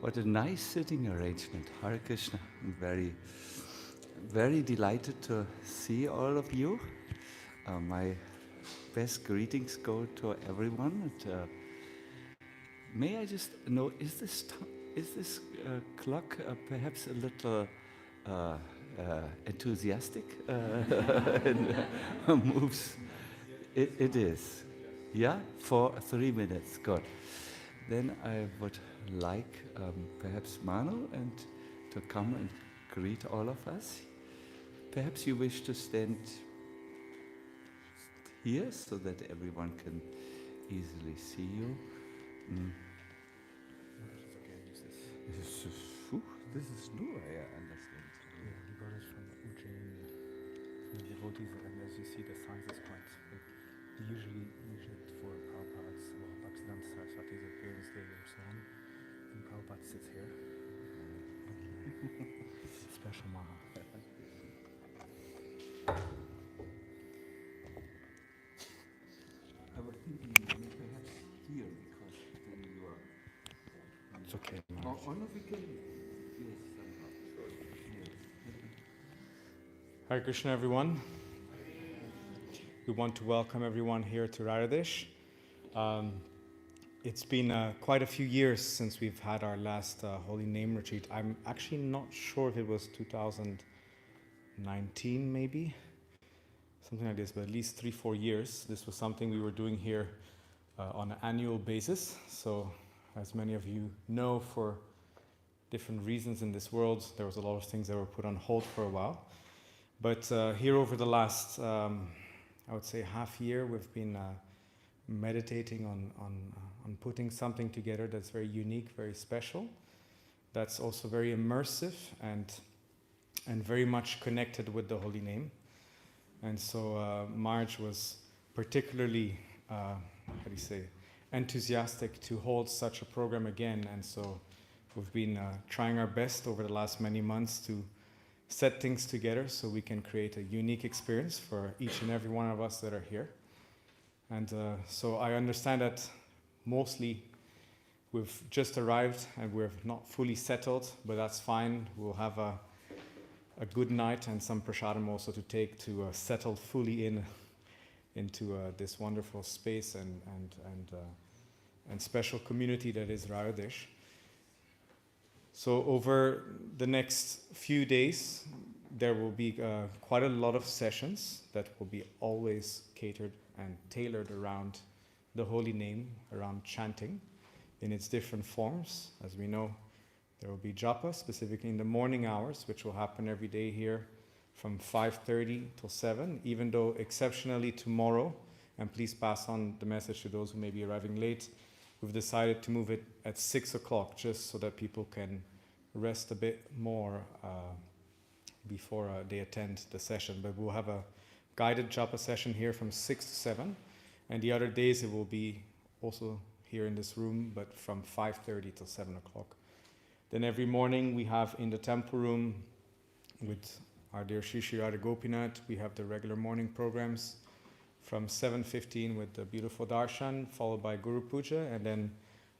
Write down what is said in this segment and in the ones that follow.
What a nice sitting arrangement. Hare Krishna. I'm very, very delighted to see all of you. My best greetings go to everyone. And, may I just know, is this clock perhaps a little enthusiastic and moves? It is. Yeah, for 3 minutes. Good. Then I would like perhaps Manu and to come and greet all of us. Perhaps you wish to stand here so that everyone can easily see you. This is new, I understand. Yeah, we got it from Ujjain, from the devotees, and as you see, the size is quite big. Usually for Prabhupada's or Bhaktivedanta Saraswati's appearance day or so on, and Prabhupada sits here. Special Maha. I was thinking perhaps here because then you are. It's okay. Or no, we can. Yes, Hare Krishna, everyone. We want to welcome everyone here to Radhadesh. It's been quite a few years since we've had our last Holy Name retreat. I'm actually not sure if it was 2019 maybe, something like this, but at least 3-4 years. This was something we were doing here on an annual basis. So as many of you know, for different reasons in this world, there was a lot of things that were put on hold for a while. But here over the last, I would say half year, we've been meditating on putting something together that's very unique, very special, that's also very immersive and very much connected with the Holy Name. And so Marge was particularly, enthusiastic to hold such a program again. And so we've been trying our best over the last many months to set things together so we can create a unique experience for each and every one of us that are here. And so I understand that mostly we've just arrived and we're not fully settled, but that's fine. We'll have a good night and some prasadam also to take to settle fully into this wonderful space and special community that is Radhadesh. So over the next few days, there will be quite a lot of sessions that will be always catered and tailored around the Holy Name, around chanting in its different forms. As we know, there will be japa, specifically in the morning hours, which will happen every day here from 5:30 till 7, even though exceptionally tomorrow, and please pass on the message to those who may be arriving late, we've decided to move it at 6 o'clock just so that people can rest a bit more before they attend the session. But we'll have a guided japa session here from 6 to 7, and the other days it will be also here in this room, but from 5:30 till 7 o'clock. Then every morning we have in the temple room with our dear Shri Shri Radha Gopinath, we have the regular morning programs from 7:15 with the beautiful darshan, followed by Guru Puja, and then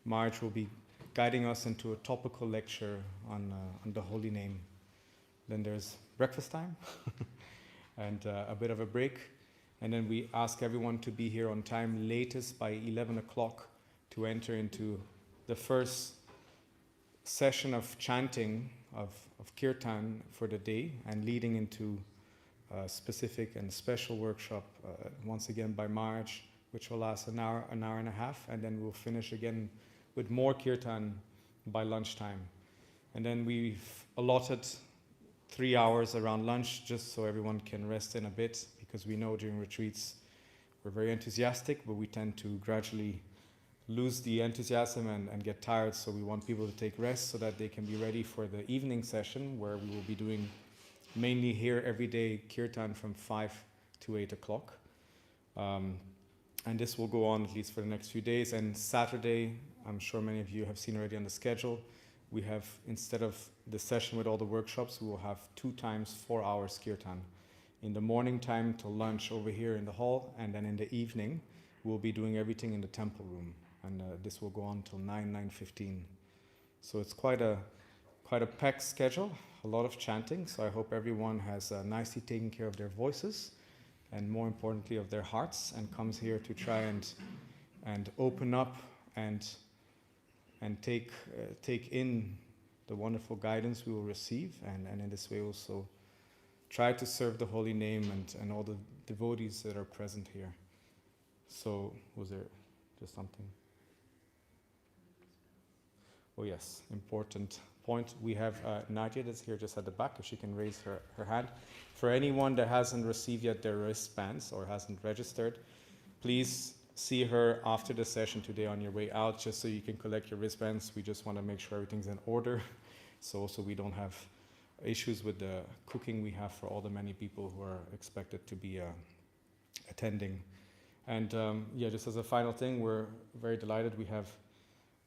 Marge will be guiding us into a topical lecture on the Holy Name. Then there's breakfast time and a bit of a break, and then we ask everyone to be here on time, latest by 11 o'clock, to enter into the first session of chanting of kirtan for the day, and leading into a specific and special workshop once again by Marge, which will last an hour and a half, and then we'll finish again with more kirtan by lunchtime. And then we've allotted 3 hours around lunch just so everyone can rest in a bit, because we know during retreats we're very enthusiastic, but we tend to gradually lose the enthusiasm and get tired, so we want people to take rest so that they can be ready for the evening session, where we will be doing mainly here every day kirtan from 5 to 8 o'clock. And this will go on at least for the next few days. And Saturday, I'm sure many of you have seen already on the schedule, we have, instead of the session with all the workshops, we will have 2 times 4 hours kirtan. In the morning time till lunch over here in the hall, and then in the evening, we'll be doing everything in the temple room. And this will go on till 9:15. So it's quite a packed schedule, a lot of chanting. So I hope everyone has nicely taken care of their voices, and more importantly of their hearts, and comes here to try and open up and take in the wonderful guidance we will receive, and in this way also try to serve the holy name and all the devotees that are present here. So, was there just something? Oh yes, important point. We have Nadia that's here just at the back, if she can raise her hand. For anyone that hasn't received yet their wristbands or hasn't registered, please see her after the session today on your way out, just so you can collect your wristbands. We just want to make sure everything's in order, so also we don't have issues with the cooking we have for all the many people who are expected to be attending. And just as a final thing, we're very delighted we have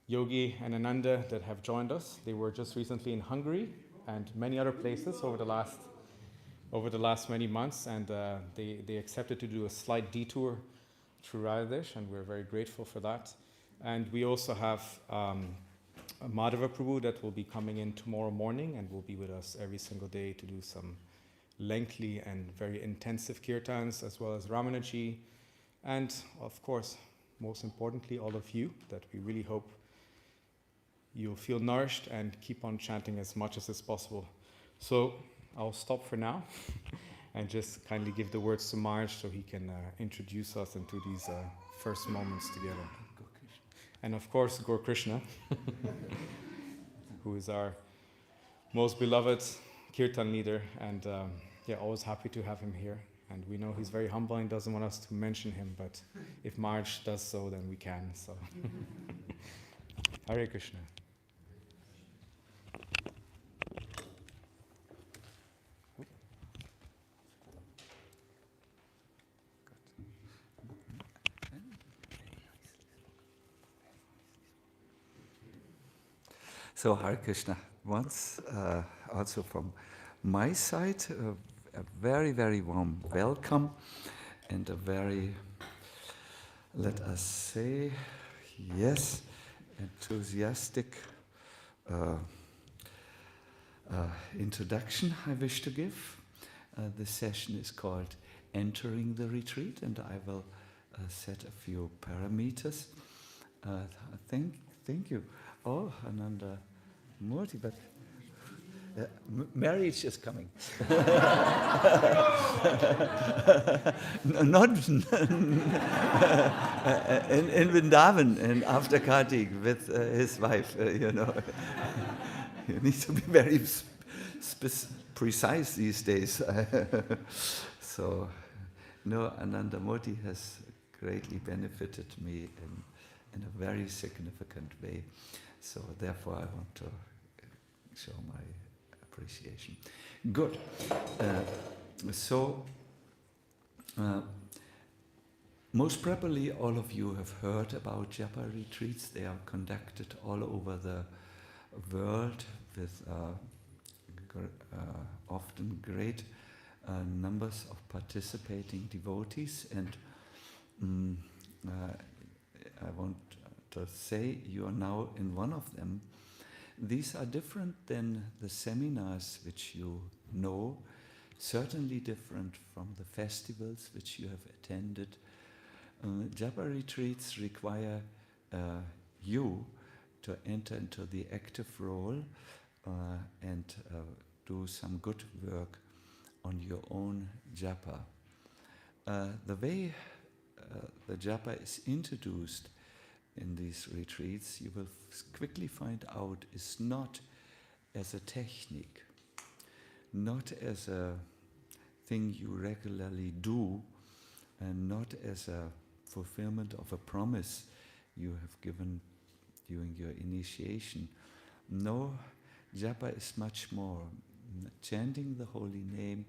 Yogi and Ananda that have joined us. They were just recently in Hungary and many other places over the last many months, and they accepted to do a slight detour through Radhadesh, and we're very grateful for that. And we also have Madhava Prabhu that will be coming in tomorrow morning and will be with us every single day to do some lengthy and very intensive kirtans, as well as Ramanaji. And of course, most importantly, all of you, that we really hope you'll feel nourished and keep on chanting as much as is possible. So I'll stop for now and just kindly give the words to Marge so he can introduce us into these first moments together. And of course, Gaur Krishna, who is our most beloved kirtan leader, and always happy to have him here. And we know he's very humble and doesn't want us to mention him, but if Marge does so, then we can. So, Hare Krishna. So Hare Krishna, once also from my side, a very, very warm welcome and a very, let us say, yes, enthusiastic introduction I wish to give. This session is called Entering the Retreat, and I will set a few parameters. Thank you. Oh, Ananda Murti, but marriage is coming. Not in Vrindavan and after Kartik with his wife, You need to be very precise these days. So, no, Ananda Murti has greatly benefited me in a very significant way. So therefore I want to show my appreciation. Good. Most probably all of you have heard about japa retreats. They are conducted all over the world with often great numbers of participating devotees, and I want to say you are now in one of them. These are different than the seminars which you know, certainly different from the festivals which you have attended. Japa retreats require you to enter into the active role and do some good work on your own japa. The way the japa is introduced in these retreats, you will quickly find out, is not as a technique, not as a thing you regularly do, and not as a fulfillment of a promise you have given during your initiation. No, japa is much more. Chanting the holy name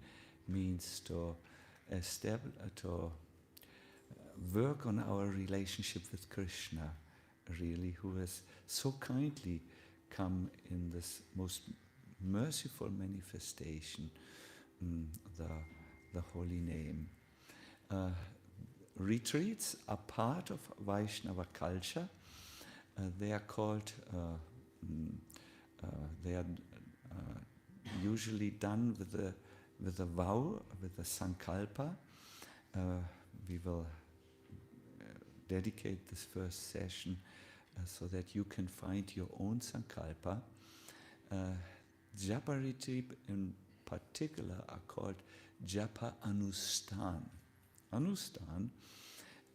means to establish, to work on our relationship with Krishna, really, who has so kindly come in this most merciful manifestation, the holy name. Retreats are part of Vaishnava culture. They are called They are usually done with a vow, with a sankalpa. We will dedicate this first session so that you can find your own sankalpa. Japa retreat in particular are called japa anusthana. Anusthana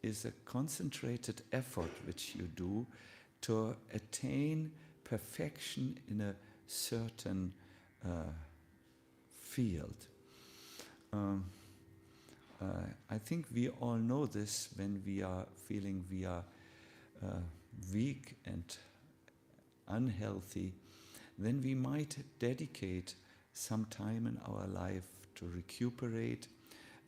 is a concentrated effort which you do to attain perfection in a certain field. I think we all know this when we are feeling we are weak and unhealthy, then we might dedicate some time in our life to recuperate,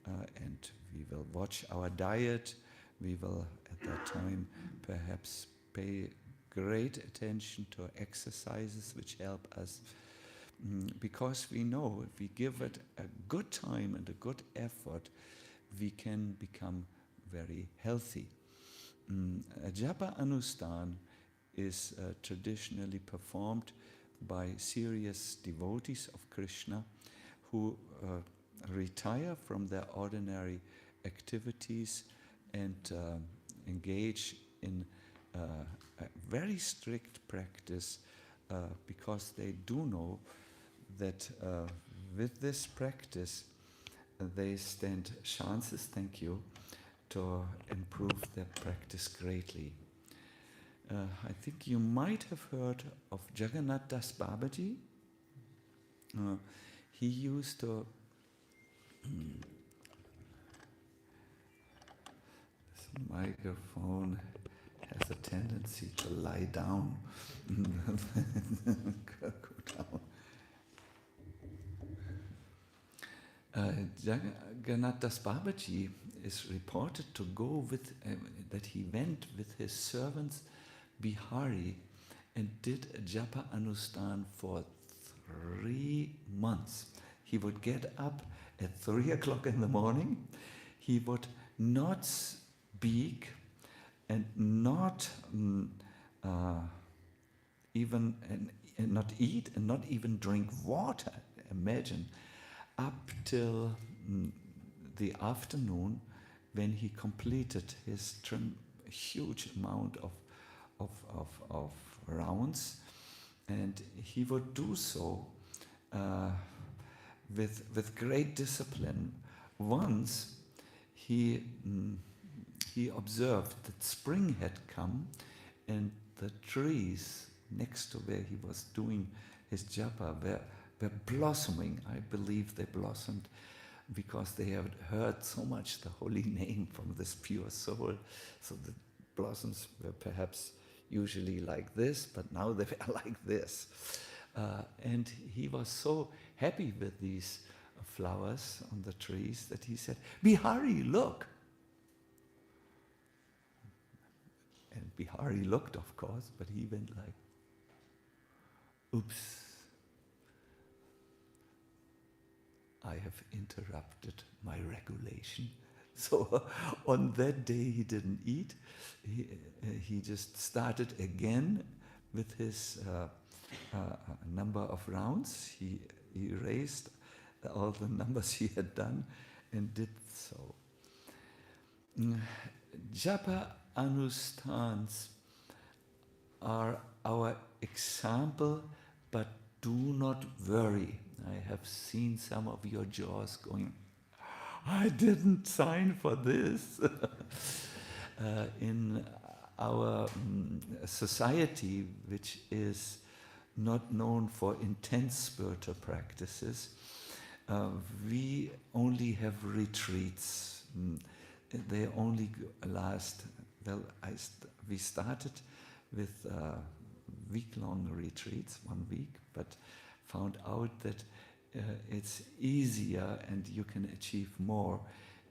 and we will watch our diet. We will at that time perhaps pay great attention to exercises which help us, because we know if we give it a good time and a good effort, we can become very healthy. Japa anusthana is traditionally performed by serious devotees of Krishna who retire from their ordinary activities and engage in a very strict practice, because they do know that with this practice they stand chances, thank you, to improve their practice greatly. I think you might have heard of Jagannath Das Babaji. He used to this microphone has a tendency to lie down. Go down. Jagannath Das Babaji is reported to go with, that he went with his servants Bihari and did a japa anusthana for 3 months. He would get up at 3 o'clock in the morning. He would not speak and not even and not eat and not even drink water. Imagine, up till the afternoon, when he completed his huge amount of rounds, and he would do so with great discipline. Once he observed that spring had come, and the trees next to where he was doing his japa were blossoming. I believe they blossomed because they had heard so much the holy name from this pure soul. So the blossoms were perhaps usually like this, but now they were like this. And he was so happy with these flowers on the trees that he said, "Bihari, look!" And Bihari looked, of course, but he went like, "Oops, I have interrupted my regulation." So on that day he didn't eat. He just started again with his number of rounds. He erased all the numbers he had done and did so. Japa anusthans are our example, but do not worry. I have seen some of your jaws going, "I didn't sign for this." In our society, which is not known for intense spiritual practices, we only have retreats. They only last, well, we started with week-long retreats, 1 week, but found out that it's easier and you can achieve more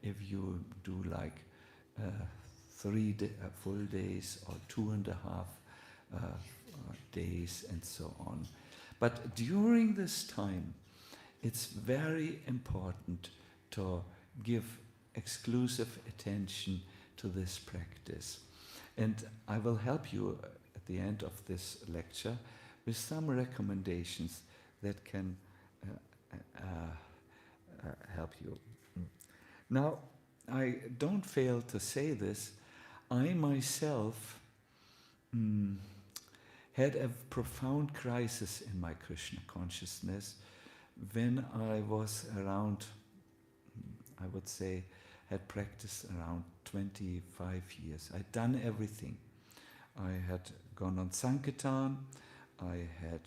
if you do like 3 full days or 2.5 days and so on. But during this time, it's very important to give exclusive attention to this practice. And I will help you at the end of this lecture with some recommendations that can help you. Now, I don't fail to say this. I myself had a profound crisis in my Krishna consciousness when I was around, I would say, had practiced around 25 years. I'd done everything. I had gone on Sankirtan, I had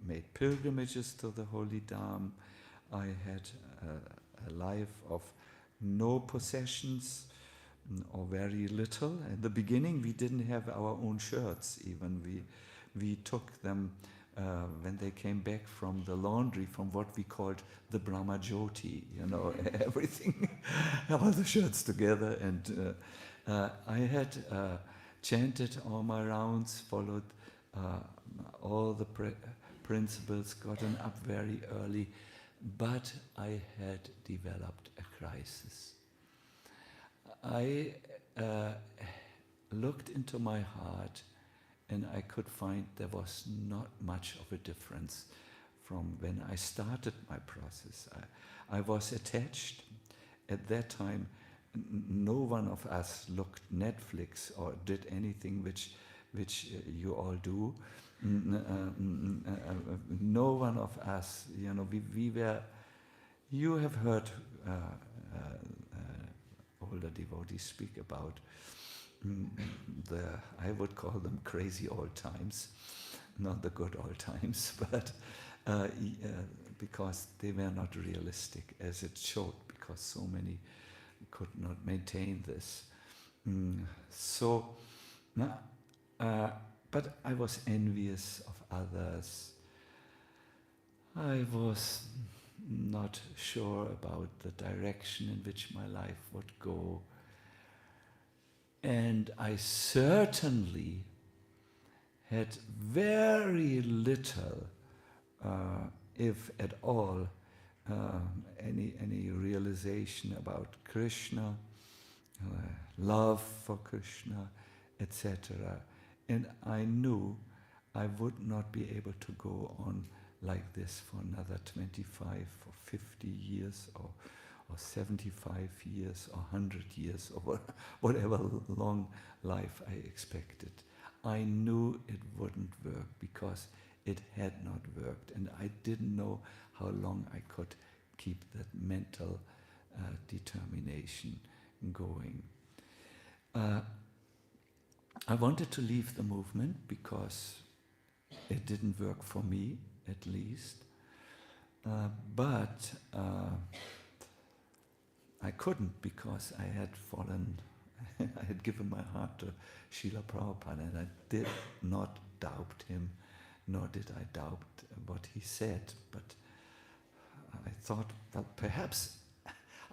made pilgrimages to the Holy Dham, I had a life of no possessions or very little. In the beginning we didn't have our own shirts even. We took them when they came back from the laundry, from what we called the Brahma Jyoti, everything, all the shirts together. And I had chanted all my rounds, followed all the principles, gotten up very early, but I had developed a crisis. I looked into my heart and I could find there was not much of a difference from when I started my process. I was attached. At that time, no one of us looked Netflix or did anything which you all do. No one of us, we were, you have heard older devotees speak about I would call them crazy old times, not the good old times, but because they were not realistic as it showed, because so many could not maintain this. But I was envious of others. I was not sure about the direction in which my life would go. And I certainly had very little, if at all, any realization about Krishna, love for Krishna, etc. And I knew I would not be able to go on like this for another 25 or 50 years or 75 years or 100 years or whatever long life I expected. I knew it wouldn't work because it had not worked, and I didn't know how long I could keep that mental determination going. I wanted to leave the movement because it didn't work for me, at least. But I couldn't, because I had fallen, I had given my heart to Srila Prabhupada, and I did not doubt him, nor did I doubt what he said. But I thought, well, perhaps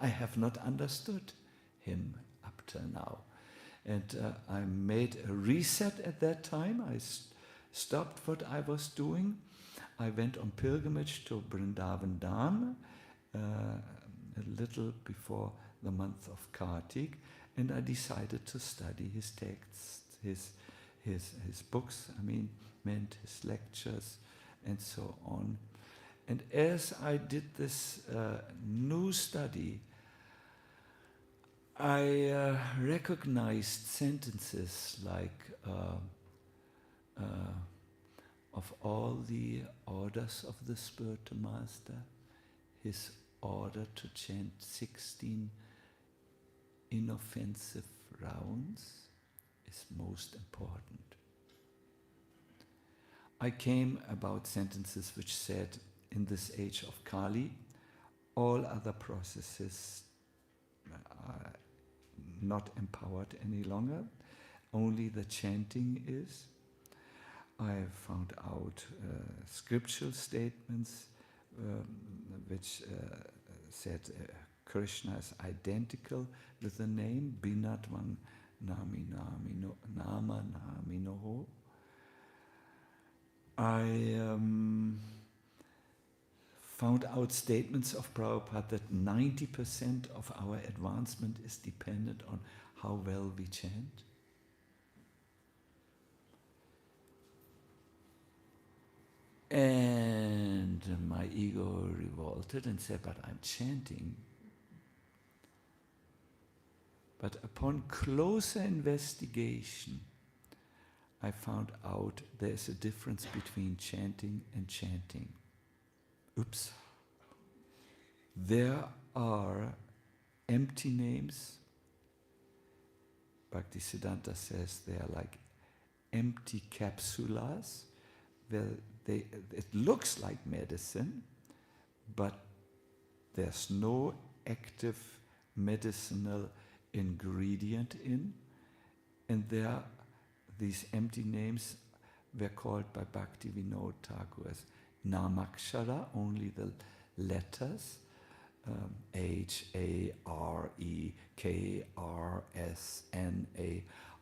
I have not understood him up till now. And I made a reset at that time. I stopped what I was doing. I went on pilgrimage to Vrindavan Dham a little before the month of Kartik, and I decided to study his texts, his books, meant his lectures, and so on. And as I did this new study, I recognized sentences like, of all the orders of the spiritual master, his order to chant 16 inoffensive rounds is most important. I came about sentences which said, in this age of Kali, all other processes are not empowered any longer, only the chanting is. I found out scriptural statements which said Krishna is identical with the name Binatvam Nama Naminoho. I found out statements of Prabhupada that 90% of our advancement is dependent on how well we chant. And my ego revolted and said, but I'm chanting. But upon closer investigation, I found out there's a difference between chanting and chanting. Oops. There are empty names. Bhaktisiddhanta says they are like empty capsulas. Well, it looks like medicine, but there's no active medicinal ingredient in. And there, these empty names were called by Bhakti Vinod Thakur as Namakshara, only the letters, H-A-R-E-K-R-S-N-A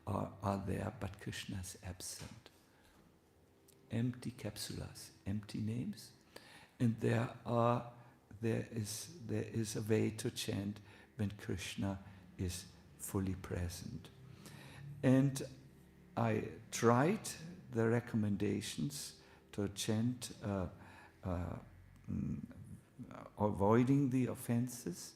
are there, but Krishna is absent. Empty capsulas, empty names, and there is a way to chant when Krishna is fully present. And I tried the recommendations to chant avoiding the offenses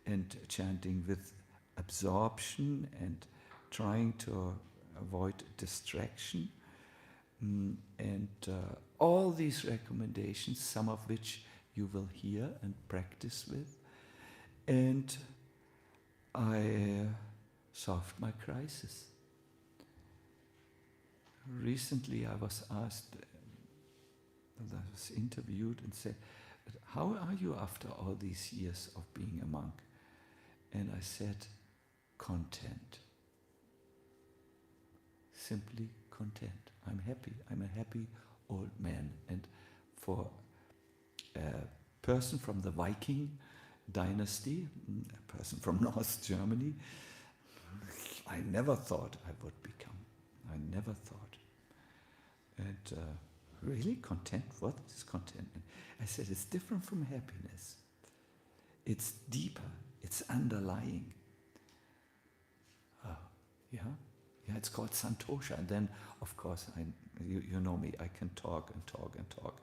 and chanting with absorption and trying to avoid distraction. And all these recommendations, some of which you will hear and practice with. And I solved my crisis. Recently I was asked, I was interviewed and said, how are you after all these years of being a monk? And I said, content. Simply content. I'm happy. I'm a happy old man. And for a person from the Viking dynasty, a person from North Germany, I never thought I would become. I never thought. And really content? What is contentment? I said it's different from happiness. It's deeper. It's underlying. Yeah, it's called santosha. And then, of course, you know me. I can talk and talk and talk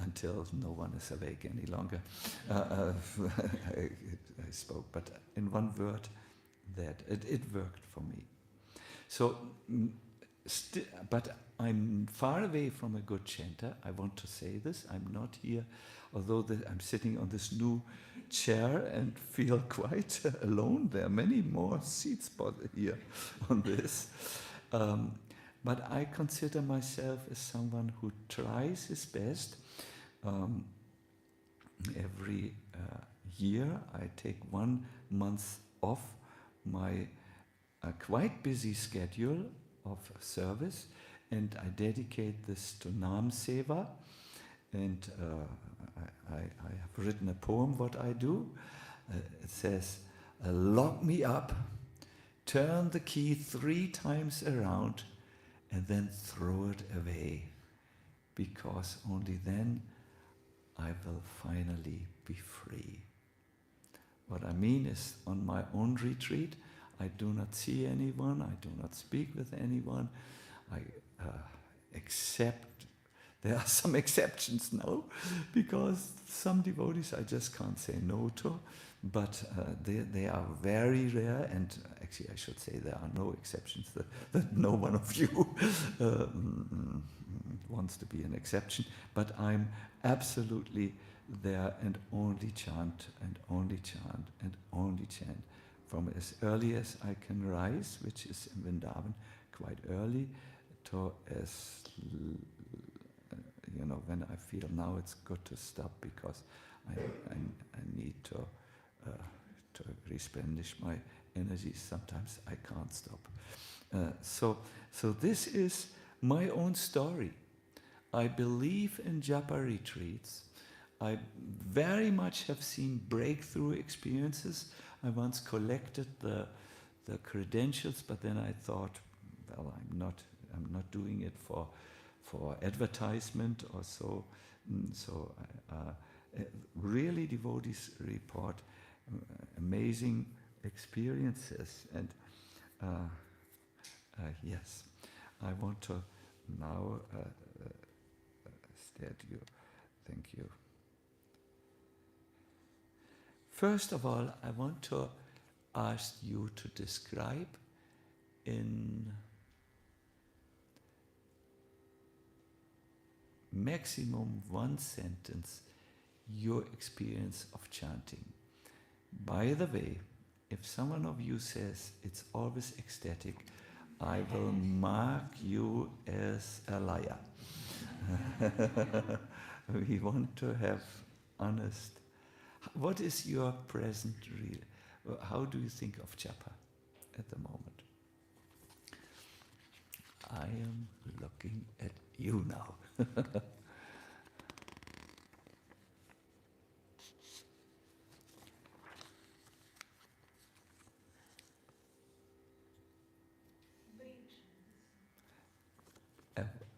until no one is awake any longer. I spoke, but in one word, that it worked for me. So, but I'm far away from a good chanter. I want to say this. I'm not here, although I'm sitting on this new chair and feel quite alone. There are many more seats here on this. But I consider myself as someone who tries his best. Every year I take 1 month off my quite busy schedule of service, and I dedicate this to Nam Seva. And I have written a poem what I do. It says, lock me up, turn the key 3 times around, and then throw it away, because only then I will finally be free. What I mean is, on my own retreat, I do not see anyone, I do not speak with anyone, I accept. There are some exceptions now, because some devotees I just can't say no to, but they are very rare, and actually I should say there are no exceptions, that no one of you wants to be an exception, but I'm absolutely there and only chant and only chant and only chant from as early as I can rise, which is in Vrindavan quite early, to as when I feel now it's good to stop, because I need to replenish my energy. Sometimes I can't stop. So this is my own story. I believe in japa retreats. I very much have seen breakthrough experiences. I once collected the credentials, but then I thought, well, I'm not doing it for advertisement or so. So really devotees report amazing experiences. And yes, I want to now statue. Thank you. First of all, I want to ask you to describe in maximum one sentence your experience of chanting. By the way, if someone of you says it's always ecstatic, I will mark you as a liar. We want to have honest. What is your present real? How do you think of japa at the moment? I am looking at you now.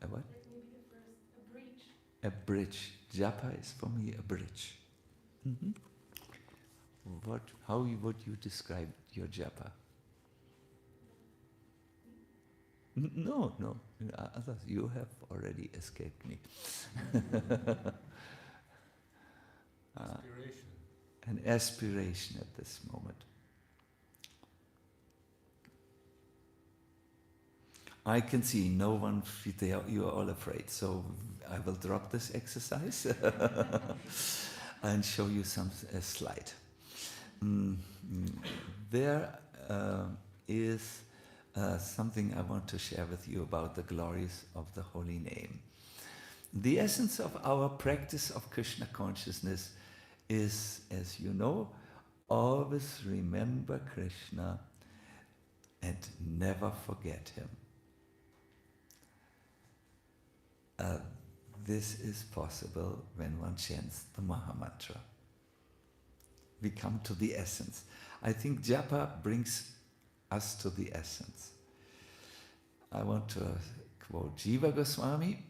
A what? Maybe the first, a bridge. A bridge. Japa is for me a bridge. Mm-hmm. How would you describe your japa? No. Others, you have already escaped me. Aspiration. An aspiration at this moment. I can see no one, you are all afraid, so I will drop this exercise and show you a slide. There is something I want to share with you about the glories of the holy name. The essence of our practice of Krishna consciousness is, as you know, always remember Krishna and never forget him. This is possible when one chants the Mahamantra. We come to the essence. I think japa brings us to the essence. I want to quote Jiva Goswami,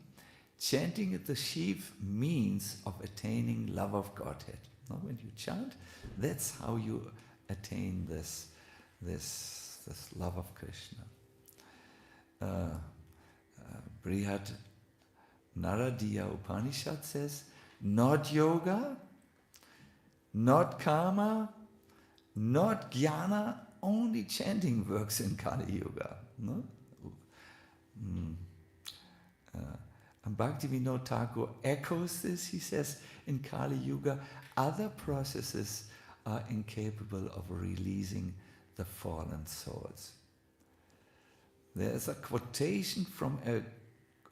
chanting is the chief means of attaining love of Godhead. Now, when you chant, that's how you attain this love of Krishna. Brihad Naradiya Upanishad says, not yoga, not karma, not jnana, only chanting works in Kali Yuga. No? And Bhaktivinoda Thakur echoes this. He says, in Kali Yuga, other processes are incapable of releasing the fallen souls. There's a quotation from an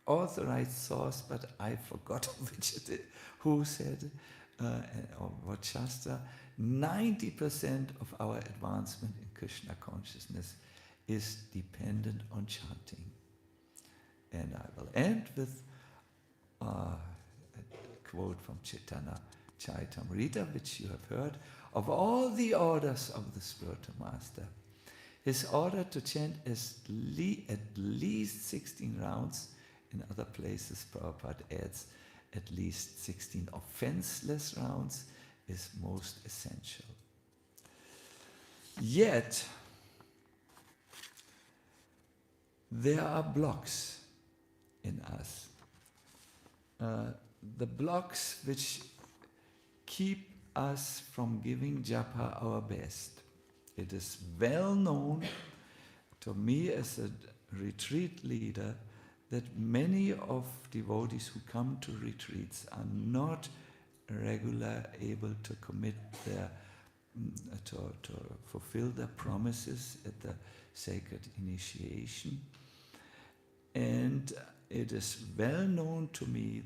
authorized source, but I forgot which it is, who said, or what Shastra, 90% of our advancement in Krishna consciousness is dependent on chanting. And I will end with a quote from Chaitanya Charitamrita, which you have heard. Of all the orders of the spiritual master, his order to chant is at least 16 rounds. In other places, Prabhupada adds at least 16 offenseless rounds is most essential. Yet, there are blocks in us. The blocks which keep us from giving japa our best. It is well known to me as a retreat leader that many of devotees who come to retreats are not regularly able to commit their, to fulfill their promises at the sacred initiation. And it is well known to me,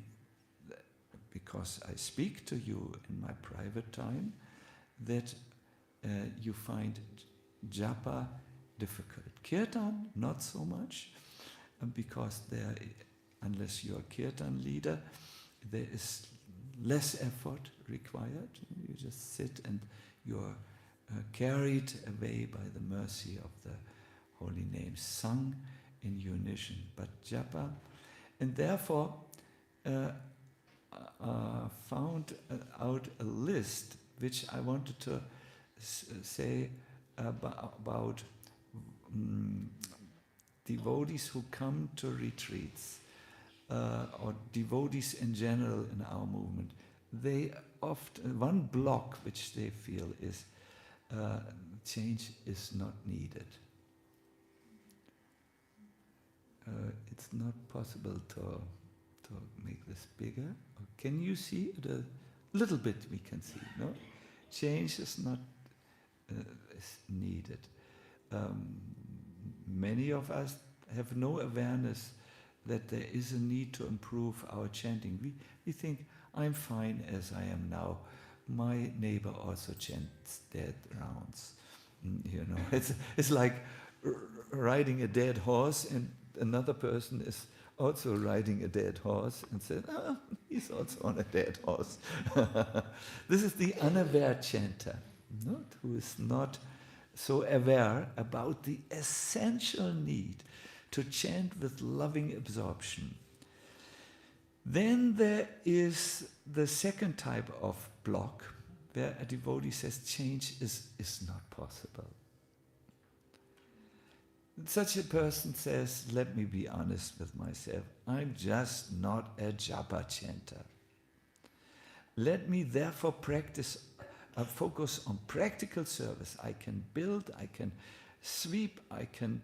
because I speak to you in my private time, that you find japa difficult. Kirtan, not so much, because there, unless you're a kirtan leader, there is less effort required. You just sit and you're carried away by the mercy of the holy name, sung in unison. But japa, and therefore found out a list which I wanted to say about devotees who come to retreats. or devotees in general in our movement, they often, one block which they feel is change is not needed. It's not possible to make this bigger. Can you see it? A little bit we can see, no? Change is not is needed. Many of us have no awareness that there is a need to improve our chanting. We think, I'm fine as I am now. My neighbor also chants dead rounds. You know, it's like riding a dead horse, and another person is also riding a dead horse and said, he's also on a dead horse. This is the unaware chanter, not who is not so aware about the essential need to chant with loving absorption. Then there is the second type of block, where a devotee says change is not possible. Such a person says, let me be honest with myself, I'm just not a japa chanter. Let me therefore focus on practical service. I can build, I can sweep, I can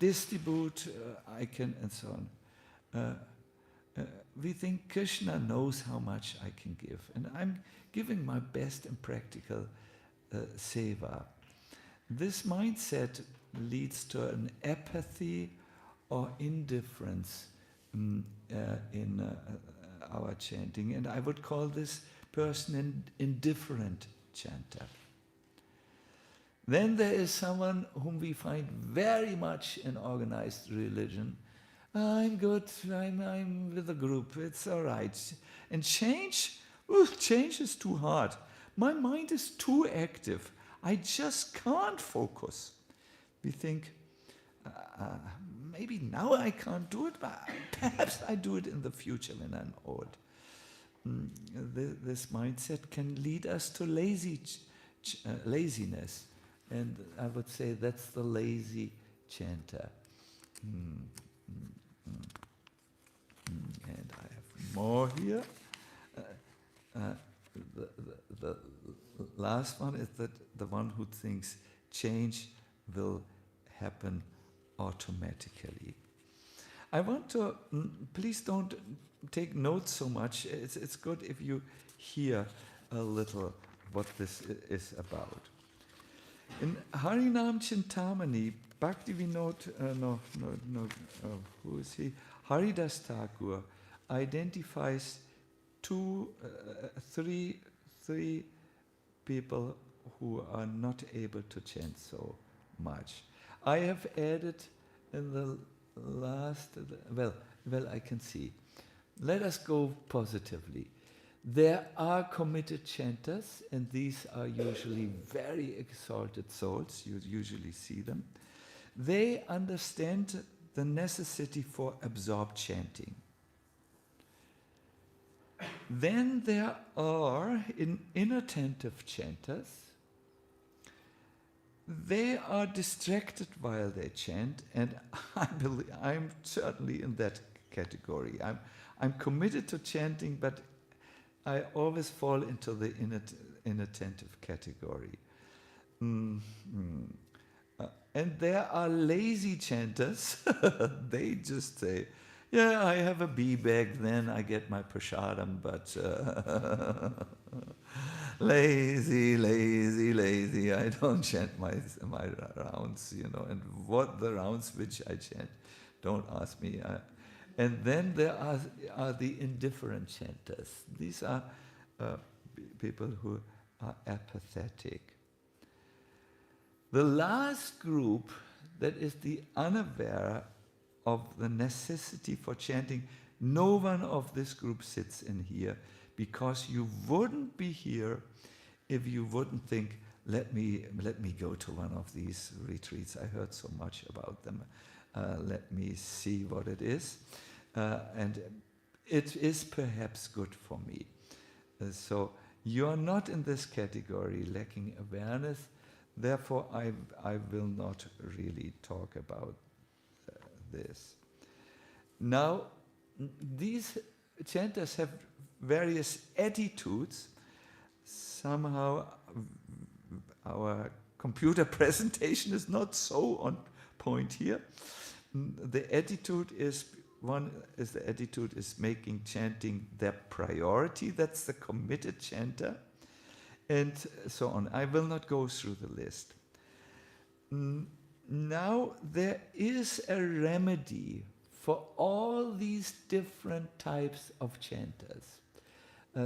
distribute, I can, and so on. We think Krishna knows how much I can give, and I'm giving my best in practical seva. This mindset leads to an apathy or indifference in our chanting, and I would call this person an indifferent chanter. Then there is someone whom we find very much in organized religion. I'm good, I'm with the group, it's all right. And change is too hard. My mind is too active. I just can't focus. We think, maybe now I can't do it, but perhaps I do it in the future when I'm old. This mindset can lead us to laziness. And I would say that's the lazy chanter. And I have more here. The last one is that the one who thinks change will happen automatically. I want to, please don't take notes so much. It's good if you hear a little what this is about. In Harinam Chintamani, Bhakti Vinod, who is he? Haridas Thakur identifies three people who are not able to chant so much. I have added in the last, well, I can see. Let us go positively. There are committed chanters, and these are usually very exalted souls. You usually see them. They understand the necessity for absorbed chanting. Then there are inattentive chanters. They are distracted while they chant, and I'm certainly in that category. I'm committed to chanting, but I always fall into the inattentive category. And there are lazy chanters. They just say, yeah, I have a bee bag, then I get my prasadam, but lazy, I don't chant my rounds, and what the rounds which I chant, don't ask me. And then there are the indifferent chanters. These are people who are apathetic. The last group, that is the unaware of the necessity for chanting, no one of this group sits in here, because you wouldn't be here if you wouldn't think, let me go to one of these retreats. I heard so much about them. Let me see what it is. And it is perhaps good for me. So you are not in this category, lacking awareness. Therefore, I will not really talk about this. Now, these chanters have various attitudes. Somehow our computer presentation is not so on point here. The attitude is the attitude is making chanting their priority. That's the committed chanter, and so on. I will not go through the list. Now there is a remedy for all these different types of chanters.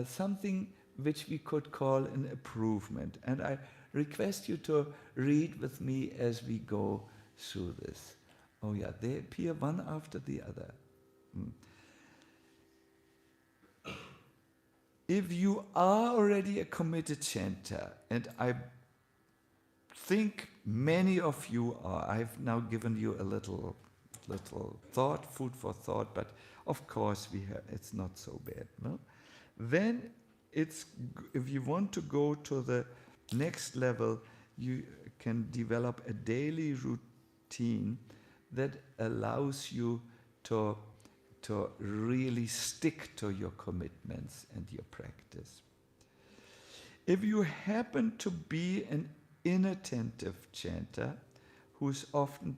Something which we could call an improvement. And I request you to read with me as we go through this. Oh yeah, they appear one after the other. If you are already a committed chanter, and I think many of you are, I've now given you a little thought, food for thought, but of course it's not so bad, no? Then if you want to go to the next level, you can develop a daily routine that allows you to really stick to your commitments and your practice. If you happen to be an inattentive chanter who's often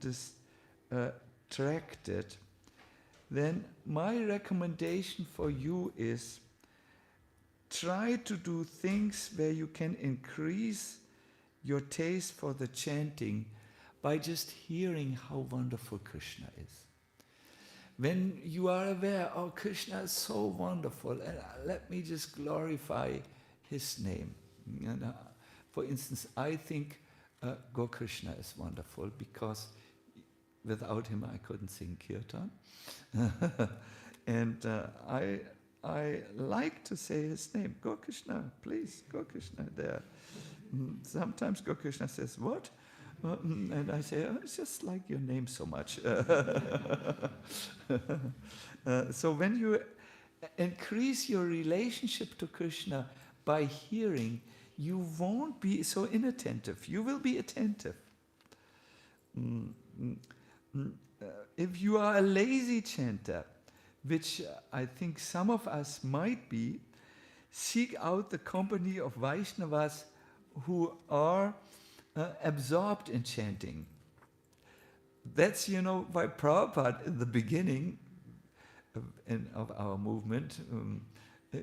distracted, then my recommendation for you is try to do things where you can increase your taste for the chanting by just hearing how wonderful Krishna is. When you are aware, oh, Krishna is so wonderful, and let me just glorify his name. And, for instance, I think Krishna is wonderful because without him I couldn't sing kirtan. And I like to say his name, Krishna, please, Krishna there. Sometimes Krishna says, what? And I say, oh, it's just like your name so much. So when you increase your relationship to Krishna by hearing, you won't be so inattentive. You will be attentive. If you are a lazy chanter, which I think some of us might be, seek out the company of Vaishnavas who are absorbed in chanting. That's, why Prabhupada in the beginning of our movement,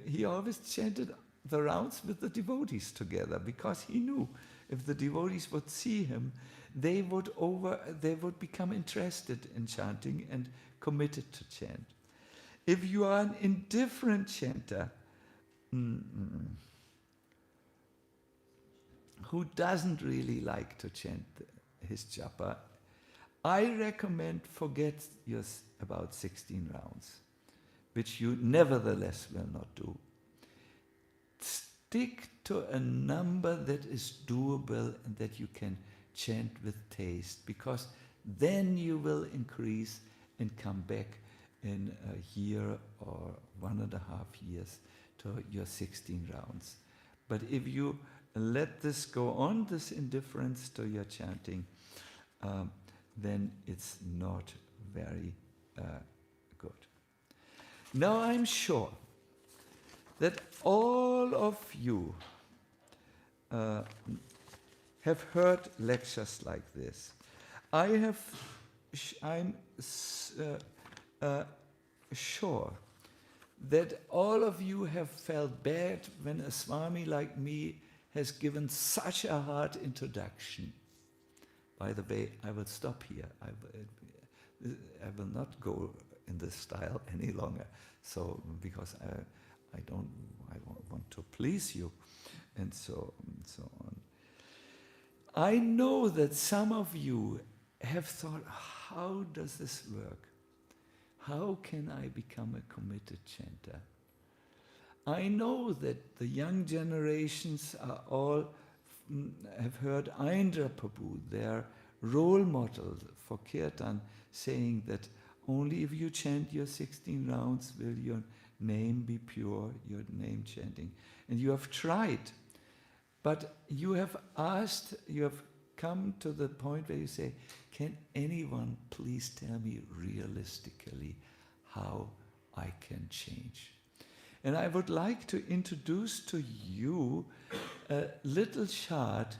he always chanted the rounds with the devotees together, because he knew if the devotees would see him, they would become interested in chanting and committed to chant. If you are an indifferent chanter who doesn't really like to chant his japa, I recommend forget about 16 rounds, which you nevertheless will not do. Stick to a number that is doable and that you can chant with taste, because then you will increase and come back in a year or 1.5 years to your 16 rounds. But if you let this go on, this indifference to your chanting, then it's not very good. Now I'm sure that all of you have heard lectures like this. I'm sure that all of you have felt bad when a Swami like me has given such a hard introduction. By the way, I will stop here. I will not go in this style any longer. So, because I want to please you, and so on. I know that some of you have thought, how does this work? How can I become a committed chanter? I know that the young generations are all have heard Indra Prabhu, their role model for kirtan, saying that only if you chant your 16 rounds will your name be pure, your name chanting. And you have tried, but you have come to the point where you say, can anyone please tell me realistically how I can change. And I would like to introduce to you a little chart.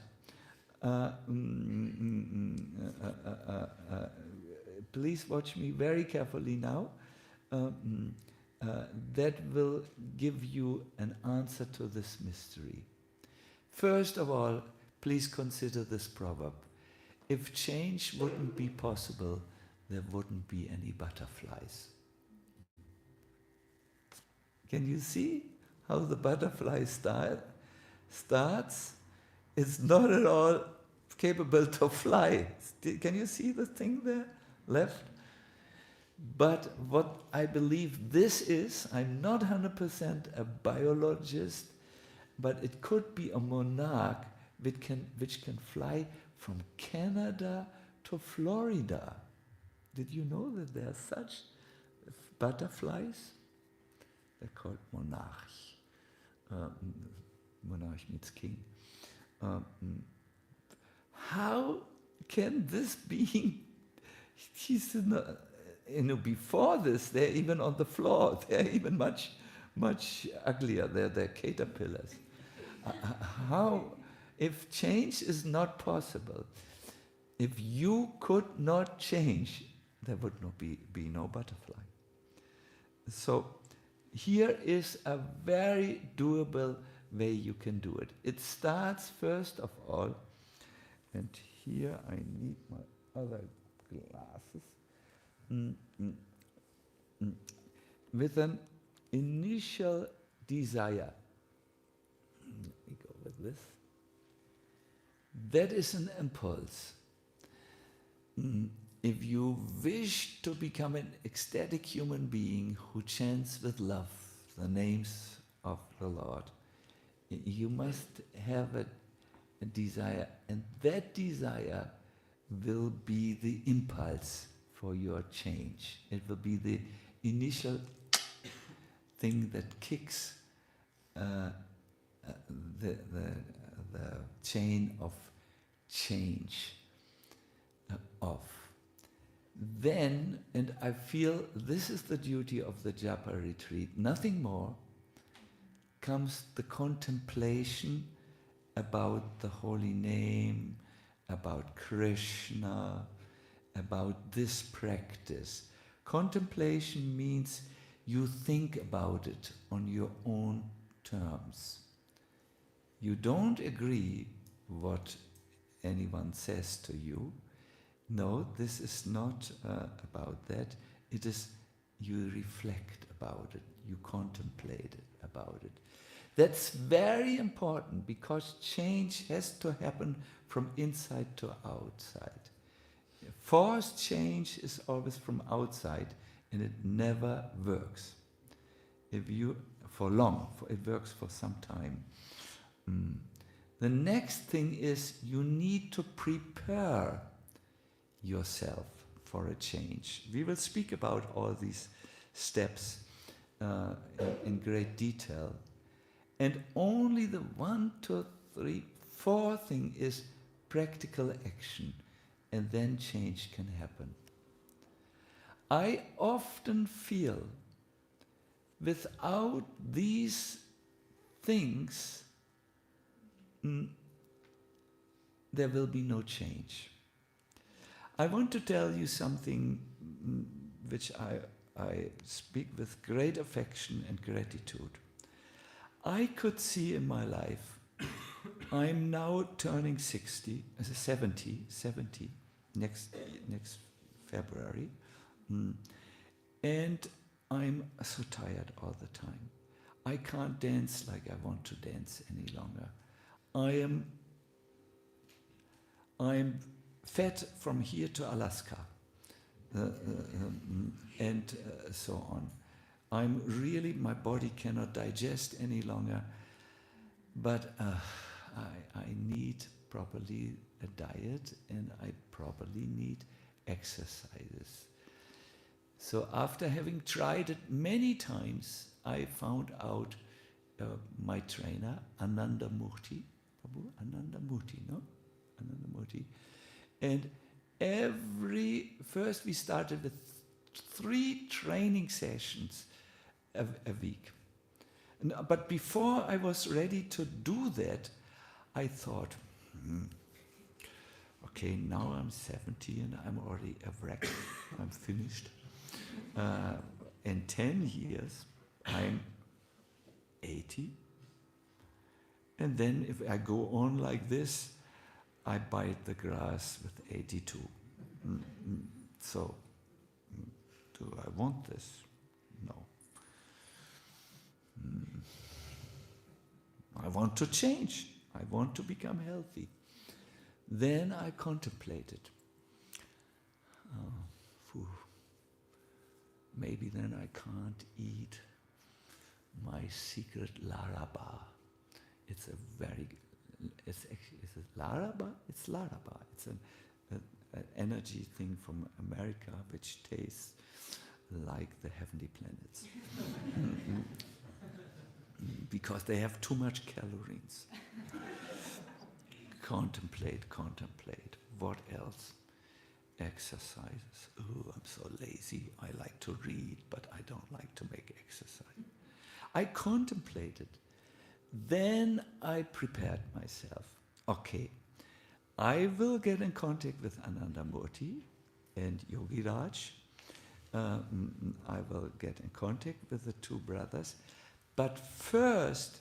Please watch me very carefully now. That will give you an answer to this mystery. First of all, please consider this proverb. If change wouldn't be possible, there wouldn't be any butterflies. Can you see how the butterfly starts? It's not at all capable to fly. Can you see the thing there, left? But what I believe this is, I'm not 100% a biologist, but it could be a monarch which can fly from Canada to Florida. Did you know that there are such butterflies? They're called monarch. Monarch means king. How can this being, before this, they're even on the floor. They're even much uglier. They're caterpillars. How, if change is not possible, if you could not change, there would not be no butterfly. So here is a very doable way you can do it. It starts first of all, and here I need my other glasses, with an initial desire. Let me go with this. That is an impulse. If you wish to become an ecstatic human being who chants with love the names of the Lord, you must have a desire, and that desire will be the impulse for your change. It will be the initial thing that kicks the chain of change off. Then, and I feel this is the duty of the japa retreat, nothing more, comes the contemplation about the holy name, about Krishna, about this practice. Contemplation means you think about it on your own terms. You don't agree what anyone says to you. No, this is not about that. It is you reflect about it, you contemplate about it. That's very important because change has to happen from inside to outside. Forced change is always from outside, and it never works. If you, it works for some time. The next thing is you need to prepare yourself for a change. We will speak about all these steps in great detail. And only the 1, 2, 3, 4 thing is practical action, and then change can happen. I often feel without these things, there will be no change. I want to tell you something which I speak with great affection and gratitude. I could see in my life, I'm now turning 70 next February, and I'm so tired all the time. I can't dance like I want to dance any longer. I'm fed from here to Alaska, and so on. My body cannot digest any longer, but I need properly a diet, and I probably need exercises. So after having tried it many times, I found out my trainer, Ananda Murti, and first we started with 3 training sessions a week. But before I was ready to do that, I thought, okay, now I'm 70 and I'm already a wreck. I'm finished. In 10 years, I'm 80. And then if I go on like this, I bite the grass with 82. So, do I want this? No. I want to change. I want to become healthy. Then I contemplated. Maybe then I can't eat my secret Laraba. It's a very, is it Laraba? It's Laraba. It's an energy thing from America which tastes like the heavenly planets. Because they have too much calories. Contemplate. What else? Exercises. Oh, I'm so lazy. I like to read, but I don't like to make exercise. I contemplated. Then I prepared myself. Okay, I will get in contact with Anandamurti and Yogi Raj. I will get in contact with the two brothers. But first,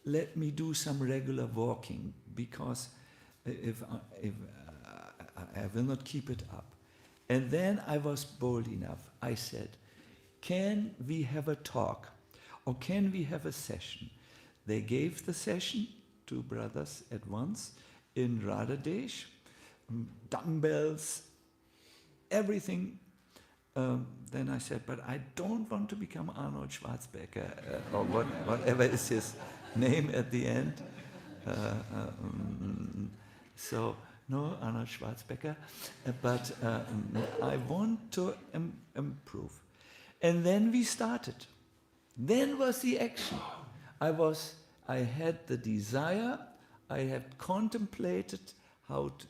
let me do some regular walking, because if I will not keep it up. And then I was bold enough. I said, can we have a talk? Or can we have a session? They gave the session, two brothers at once, in Radhadesh, dumbbells, everything. Then I said, but I don't want to become Arnold Schwarzenegger, or whatever is his name at the end. So, no, Arnold Schwarzenegger, but I want to improve. And then we started. Then was the action. I had the desire, I had contemplated how to,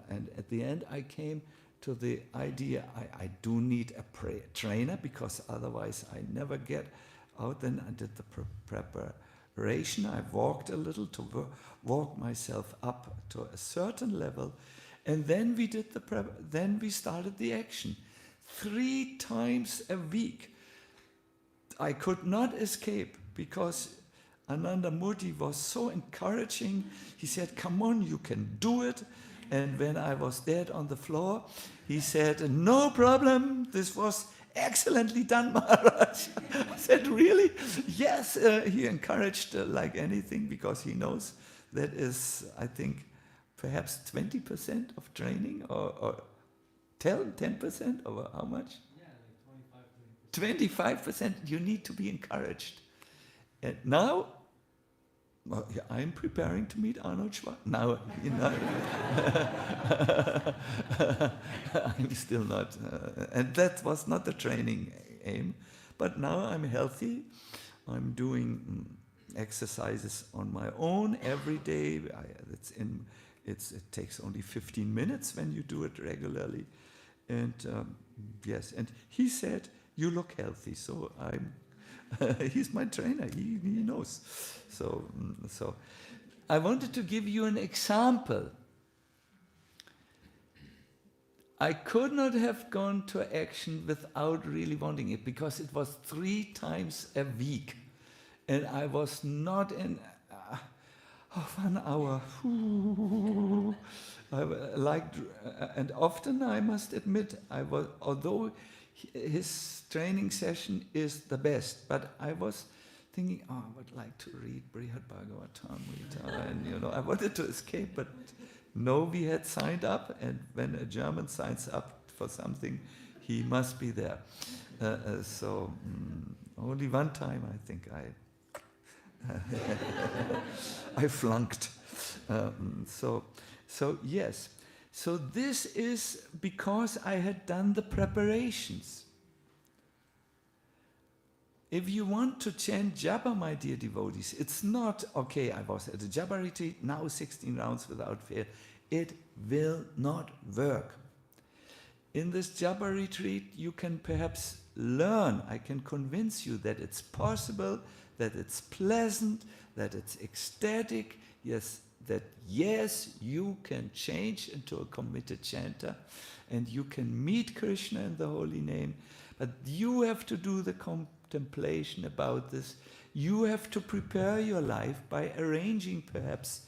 and at the end I came to the idea I do need a trainer, because otherwise I never get out. Then I did the preparation. I walked a little to walk myself up to a certain level, and then we did then we started the action. 3 times a week. I could not escape, because Anandamurti was so encouraging. He said, come on, you can do it. And when I was dead on the floor, he said, no problem, this was excellently done, Maharaj. I said, really? Yes, he encouraged like anything, because he knows that is, I think, perhaps 20% of training, or 10%, or how much? 25%, you need to be encouraged. And now, well, yeah, I'm preparing to meet Arnold Schwarzenegger. Now, you know, I'm still not, and that was not the training aim, but now I'm healthy. I'm doing exercises on my own every day. It takes only 15 minutes when you do it regularly. And yes, and he said, you look healthy, so I'm. He's my trainer. He knows. So I wanted to give you an example. I could not have gone to action without really wanting it, because it was 3 times a week, and I was not in 1 hour. I liked, and often I must admit, although his training session is the best, but I was thinking, I would like to read Brihad Bhagavatam, and I wanted to escape, but no, we had signed up, and when a German signs up for something, he must be there. So only one time, I think I flunked. So yes. So this is because I had done the preparations. If you want to chant japa, my dear devotees, it's not, okay, I was at a japa retreat, now 16 rounds without fail. It will not work. In this japa retreat, you can perhaps learn, I can convince you that it's possible, that it's pleasant, that it's ecstatic, yes, you can change into a committed chanter and you can meet Krishna in the holy name, but you have to do the contemplation about this. You have to prepare your life by arranging perhaps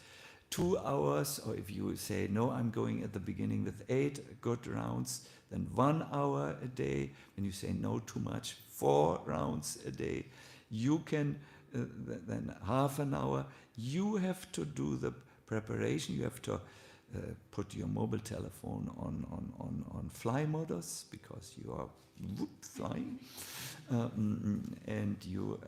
2 hours, or if you say, no, I'm going at the beginning with 8 good rounds, then 1 hour a day. When you say no too much, 4 rounds a day. You can, then half an hour. You have to do the preparation. You have to put your mobile telephone on fly modus, because you are flying. And you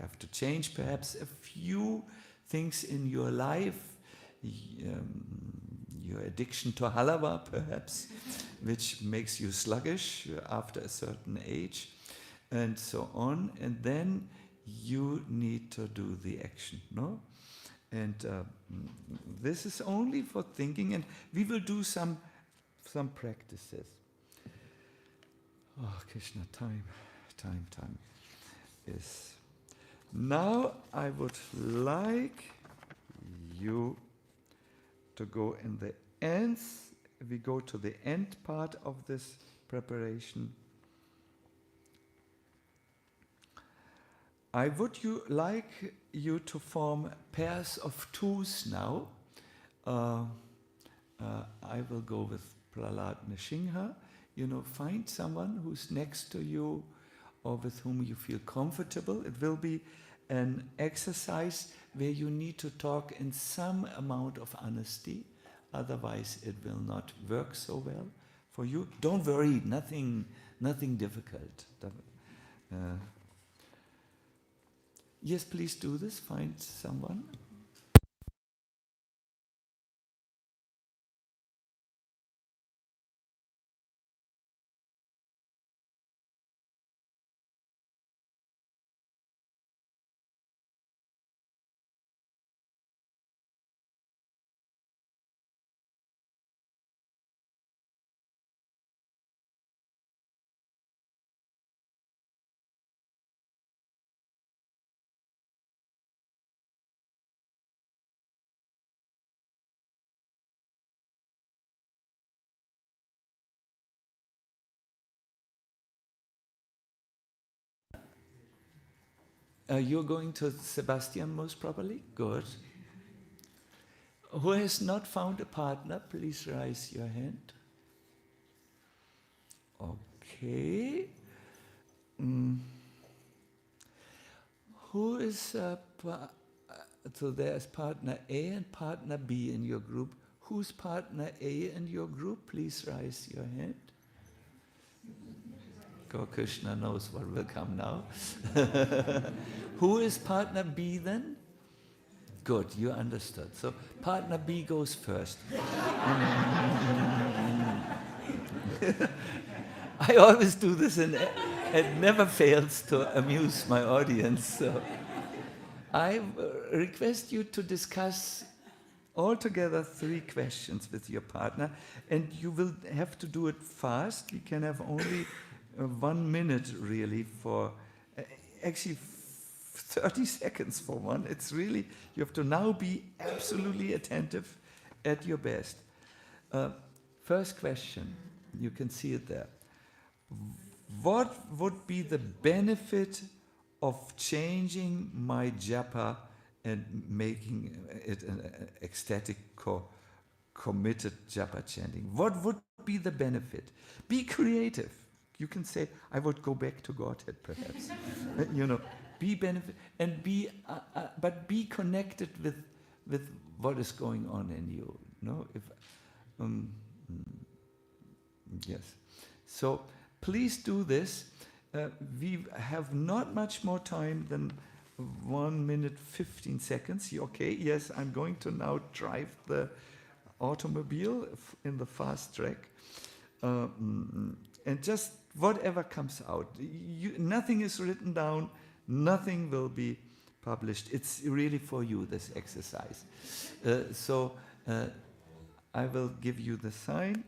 have to change perhaps a few things in your life, your addiction to halava perhaps, which makes you sluggish after a certain age, and so on. And then you need to do the action, no? And this is only for thinking, and we will do some practices. Oh, Krishna, time. Yes. Now I would like you to go in the ends. We go to the end part of this preparation. I would like you to form pairs of 2s now. I will go with Prahlad Nrsimha. Find someone who's next to you or with whom you feel comfortable. It will be an exercise where you need to talk in some amount of honesty, otherwise it will not work so well for you. Don't worry, nothing difficult. Yes, please do this, find someone. You're going to Sebastian most probably? Good. Who has not found a partner, please raise your hand. Okay. Who is, so there's partner A and partner B in your group. Who's partner A in your group? Please raise your hand. God, Krishna knows what will come now. Who is partner B then? Good, you understood. So partner B goes first. I always do this and it never fails to amuse my audience. So I request you to discuss altogether 3 questions with your partner, and you will have to do it fast. We can have only 1 minute really for, actually 30 seconds for one. It's really, you have to now be absolutely attentive at your best. First question, you can see it there. What would be the benefit of changing my japa and making it an ecstatic, committed japa chanting? What would be the benefit? Be creative. You can say, I would go back to Godhead perhaps. Be benefit and be, but be connected with what is going on in you. No, if yes. So please do this. We have not much more time than 1 minute 15 seconds. You okay? Yes, I'm going to now drive the automobile in the fast track, and just whatever comes out. Nothing is written down. Nothing will be published. It's really for you, this exercise. So I will give you the sign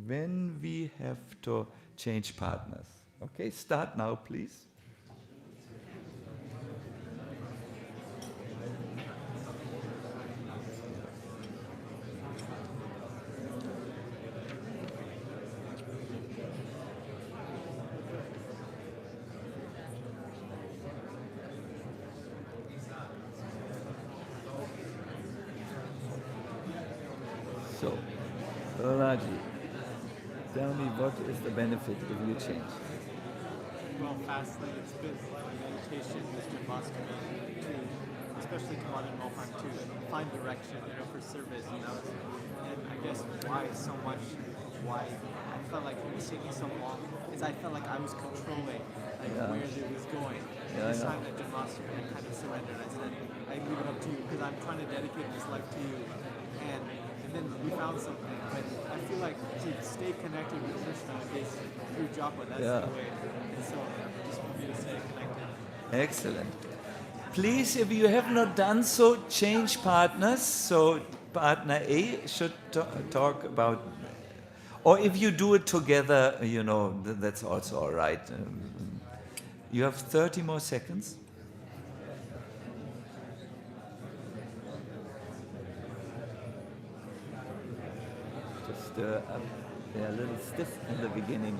when we have to change partners. Okay, start now, please. So, Raji, tell me what is the benefit if you change? Well, fastly, it's good for meditation, Mr. Bhaskar, to, especially to modern Mohan, to find direction, for service, And I guess why so much, why I felt like it was taking so long, is I felt like I was controlling, where it was going. This time at Janmashtami, I kind of surrendered. I said, I leave it up to you, because I'm trying to dedicate this life to you. And then we found something. But I feel like to stay connected with Krishna is through japa. That's the way. And so just for me to stay connected. Excellent. Please, if you have not done so, change partners. So partner A should talk about, or if you do it together, that's also all right. You have 30 more seconds. Just they're a little stiff in the beginning.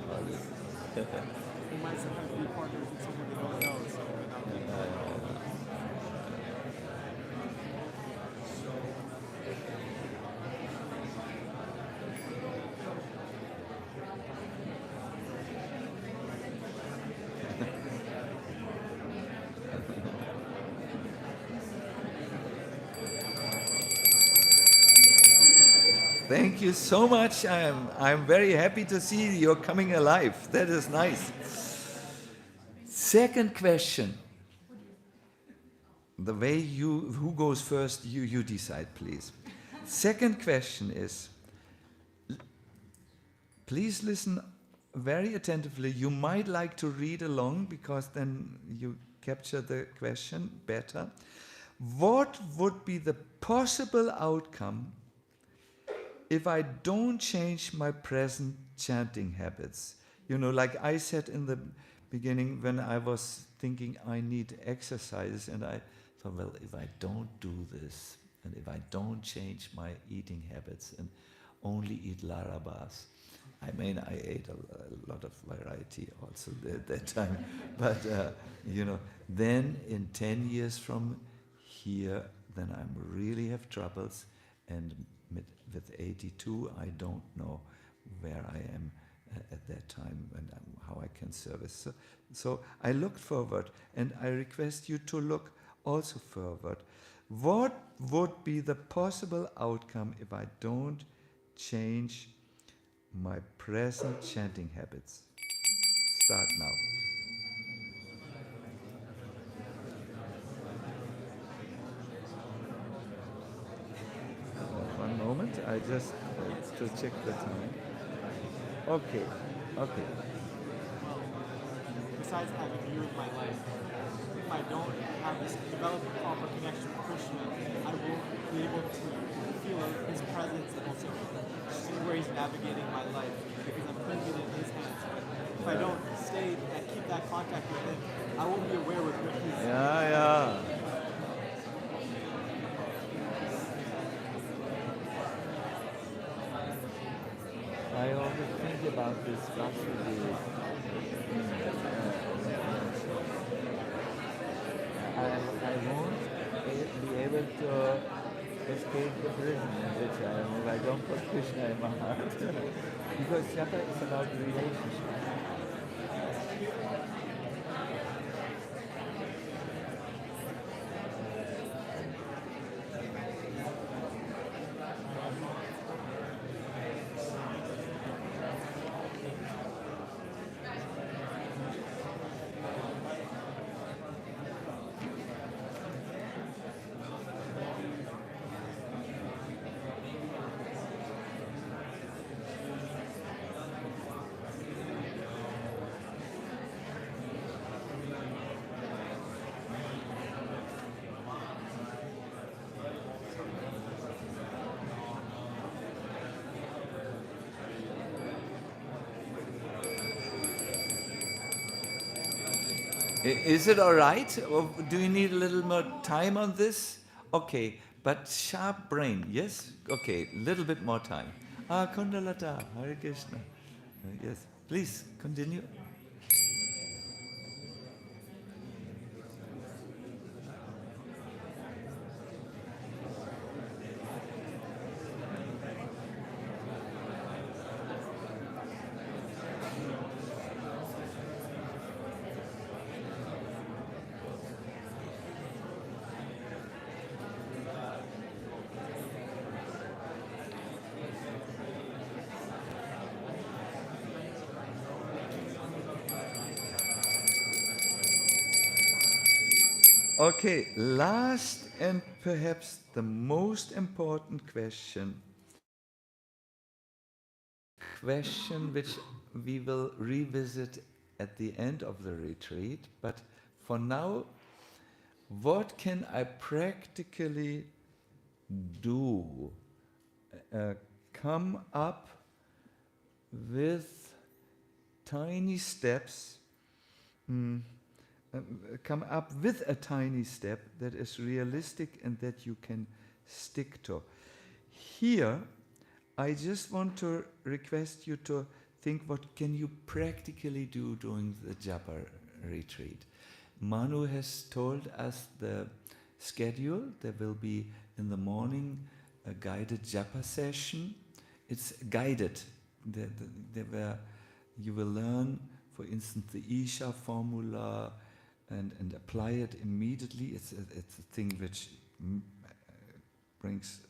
They might sometimes be partners with someone they don't know. So Thank you so much. I'm very happy to see you're coming alive. That is nice. Second question. The way who goes first, you decide, please. Second question is, please listen very attentively. You might like to read along because then you capture the question better. What would be the possible outcome if I don't change my present chanting habits? Like I said in the beginning when I was thinking I need exercise, and I thought, well, if I don't do this, and if I don't change my eating habits and only eat larabas, I ate a lot of variety also at that time, but then in 10 years from here, then I really have troubles, and with 82, I don't know where I am at that time and how I can service. So I looked forward, and I request you to look also forward. What would be the possible outcome if I don't change my present chanting habits? Start now. One moment, I just to check the time. Okay. well, besides having you in my life, if I don't develop a proper connection with Krishna, I won't be able to feel his presence and also see where he's navigating my life, because I'm putting it in his hands. But if I don't stay and keep that contact with him, I won't be aware with what he's Yeah. I always think about this Vasudeva. I won't be able to escape the prison in which I am if I don't put Krishna in my heart. Because japa is about relationship. Is it all right? Or do you need a little more time on this? Okay, but sharp brain, yes? Okay, little bit more time. Kundalata, Hare Krishna. Yes, please continue. Okay, last and perhaps the most important question which we will revisit at the end of the retreat, but for now, what can I practically do? Come up with tiny steps, come up with a tiny step that is realistic and that you can stick to. Here, I just want to request you to think what can you practically do during the japa retreat. Manu has told us the schedule. There will be in the morning a guided japa session. It's guided. You will learn, for instance, the Isha formula and apply it immediately. It's a thing which brings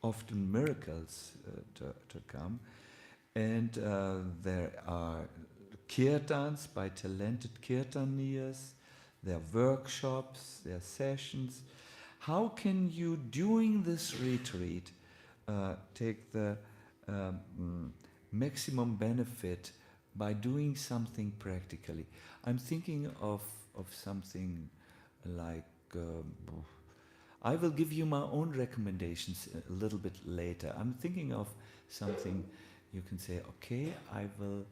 often miracles to come. And there are kirtans by talented kirtanias, there are workshops, there are sessions. How can you, during this retreat, take the maximum benefit by doing something practically? I'm thinking of something like, I will give you my own recommendations a little bit later. I'm thinking of something you can say, okay, I will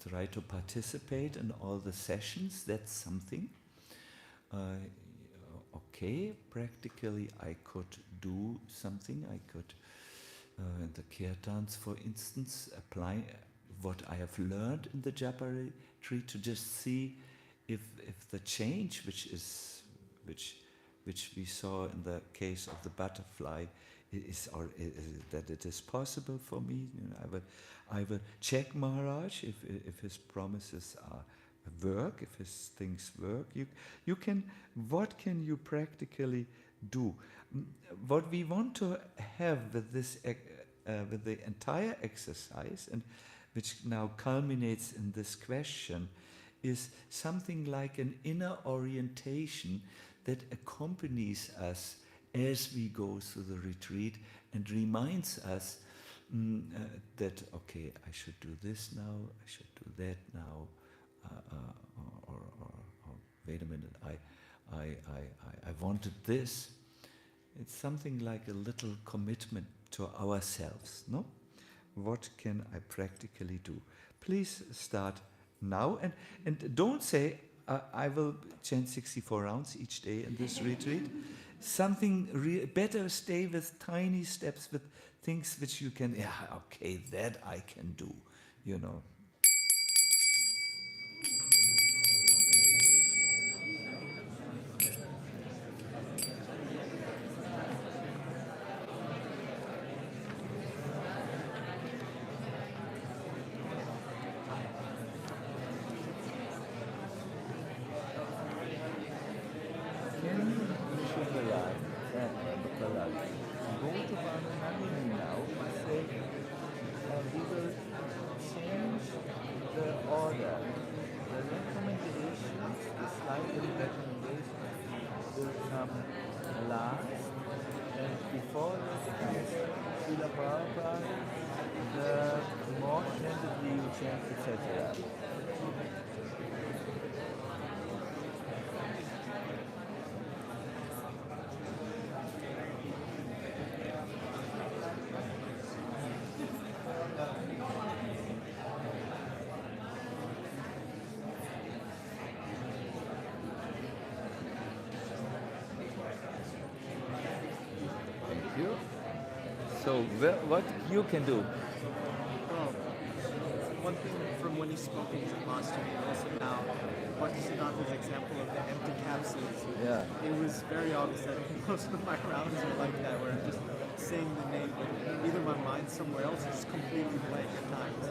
try to participate in all the sessions, that's something. Okay, practically I could do something. I could, in the kirtans for instance, apply what I have learned in the japa retreat to just see if the change which we saw in the case of the butterfly is that it is possible for me. You know, I will check Maharaj if his promises work, if his things work. You can. What can you practically do? What we want to have with this with the entire exercise, and which now culminates in this question, is something like an inner orientation that accompanies us as we go through the retreat and reminds us that, okay, I should do this now, I should do that now, or wait a minute, I wanted this. It's something like a little commitment to ourselves, no? What can I practically do? Please start now, and don't say, I will chant 64 rounds each day in this retreat. Something better, stay with tiny steps, with things which you can, okay, that I can do, you know. So what you can do? Well, one thing from when he spoke in Janmashtami and also now, Bhaktisiddhanta's example of the empty capsules, Yeah. it was very obvious that most of my rounds are like that, where I'm just saying the name, but either my mind's somewhere else or just completely blank at times.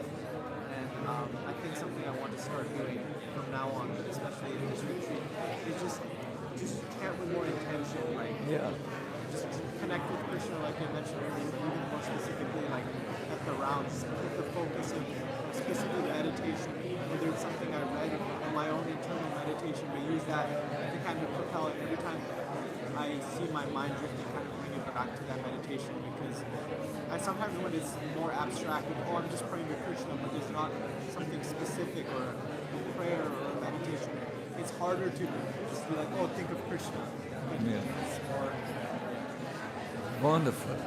And I think something I want to start doing from now on, but especially in this retreat, is just chant with more intention, like Yeah. just connect with Krishna, like I mentioned, even more specifically, like at the rounds, put the focus of specific meditation, whether it's something I read or my own internal meditation, but use that to kind of propel it. Every time I see my mind drifting, kind of bring it back to that meditation, because I sometimes when it's more abstract, like, oh, I'm just praying to Krishna, but there's not something specific or a prayer or a meditation, it's harder to just be like, oh, think of Krishna. But Yeah. it's more. Wonderful.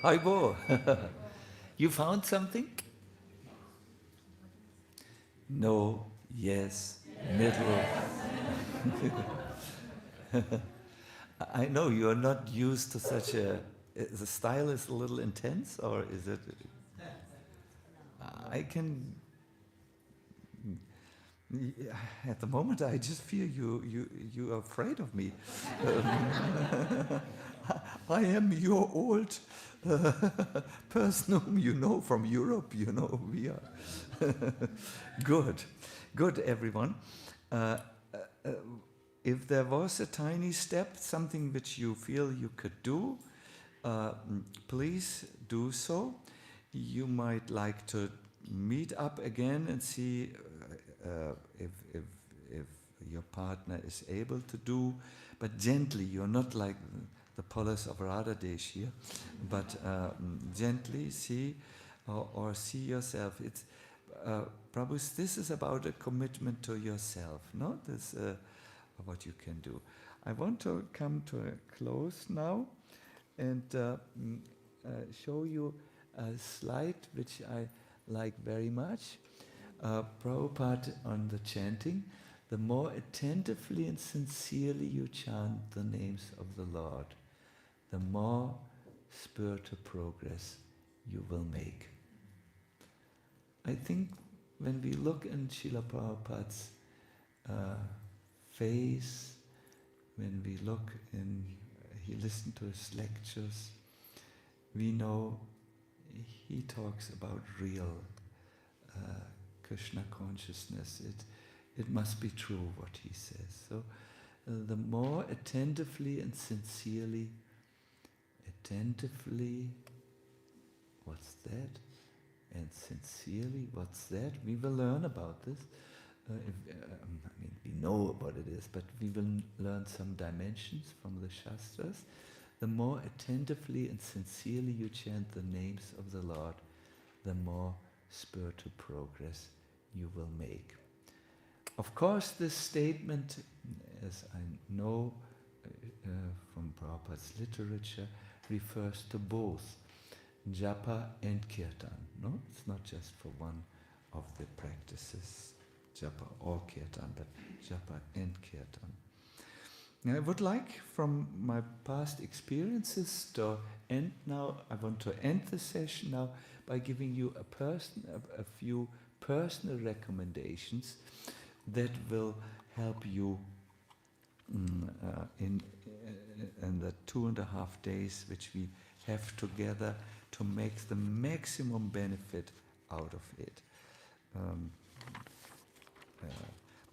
Hi, Bo. You found something? No, yes, middle. I know you are not used to such a. The style is a little intense, or is it? I can. At the moment, I just feel you are afraid of me. I am your old person whom you know from Europe. You know we are good, everyone. If there was a tiny step, something which you feel you could do, please do so. You might like to meet up again and see if your partner is able to do, but gently. You're not like the police of Radhadesh here, but gently see or see yourself. It's Prabhu, this is about a commitment to yourself, no? This what you can do. I want to come to a close now and show you a slide which I like very much. Prabhupada on the chanting. The more attentively and sincerely you chant the names of the Lord, the more spiritual progress you will make. I think when we look in Srila Prabhupada's face, when we look in, he listened to his lectures, we know he talks about real Krishna consciousness. It must be true what he says. So the more attentively and sincerely, what's that? And sincerely, what's that? We will learn about this. We know what it is, but we will learn some dimensions from the Shastras. The more attentively and sincerely you chant the names of the Lord, the more spiritual progress you will make. Of course, this statement, as I know from Prabhupada's literature, refers to both japa and kirtan. No, it's not just for one of the practices, japa or kirtan, but japa and kirtan. And I would like, from my past experiences, to end now. I want to end the session now by giving you a few personal recommendations that will help you in the 2.5 days which we have together to make the maximum benefit out of it.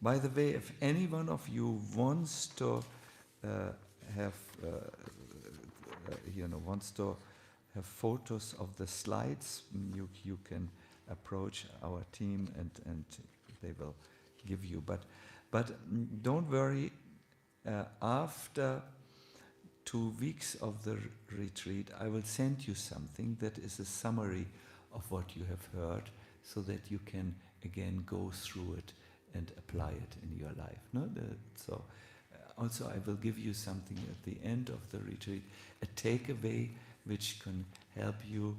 By the way, if any one of you wants to wants to have photos of the slides, you can approach our team and they will give you. But don't worry. After 2 weeks of the retreat, I will send you something that is a summary of what you have heard, so that you can again go through it and apply it in your life. No, also I will give you something at the end of the retreat, a takeaway which can help you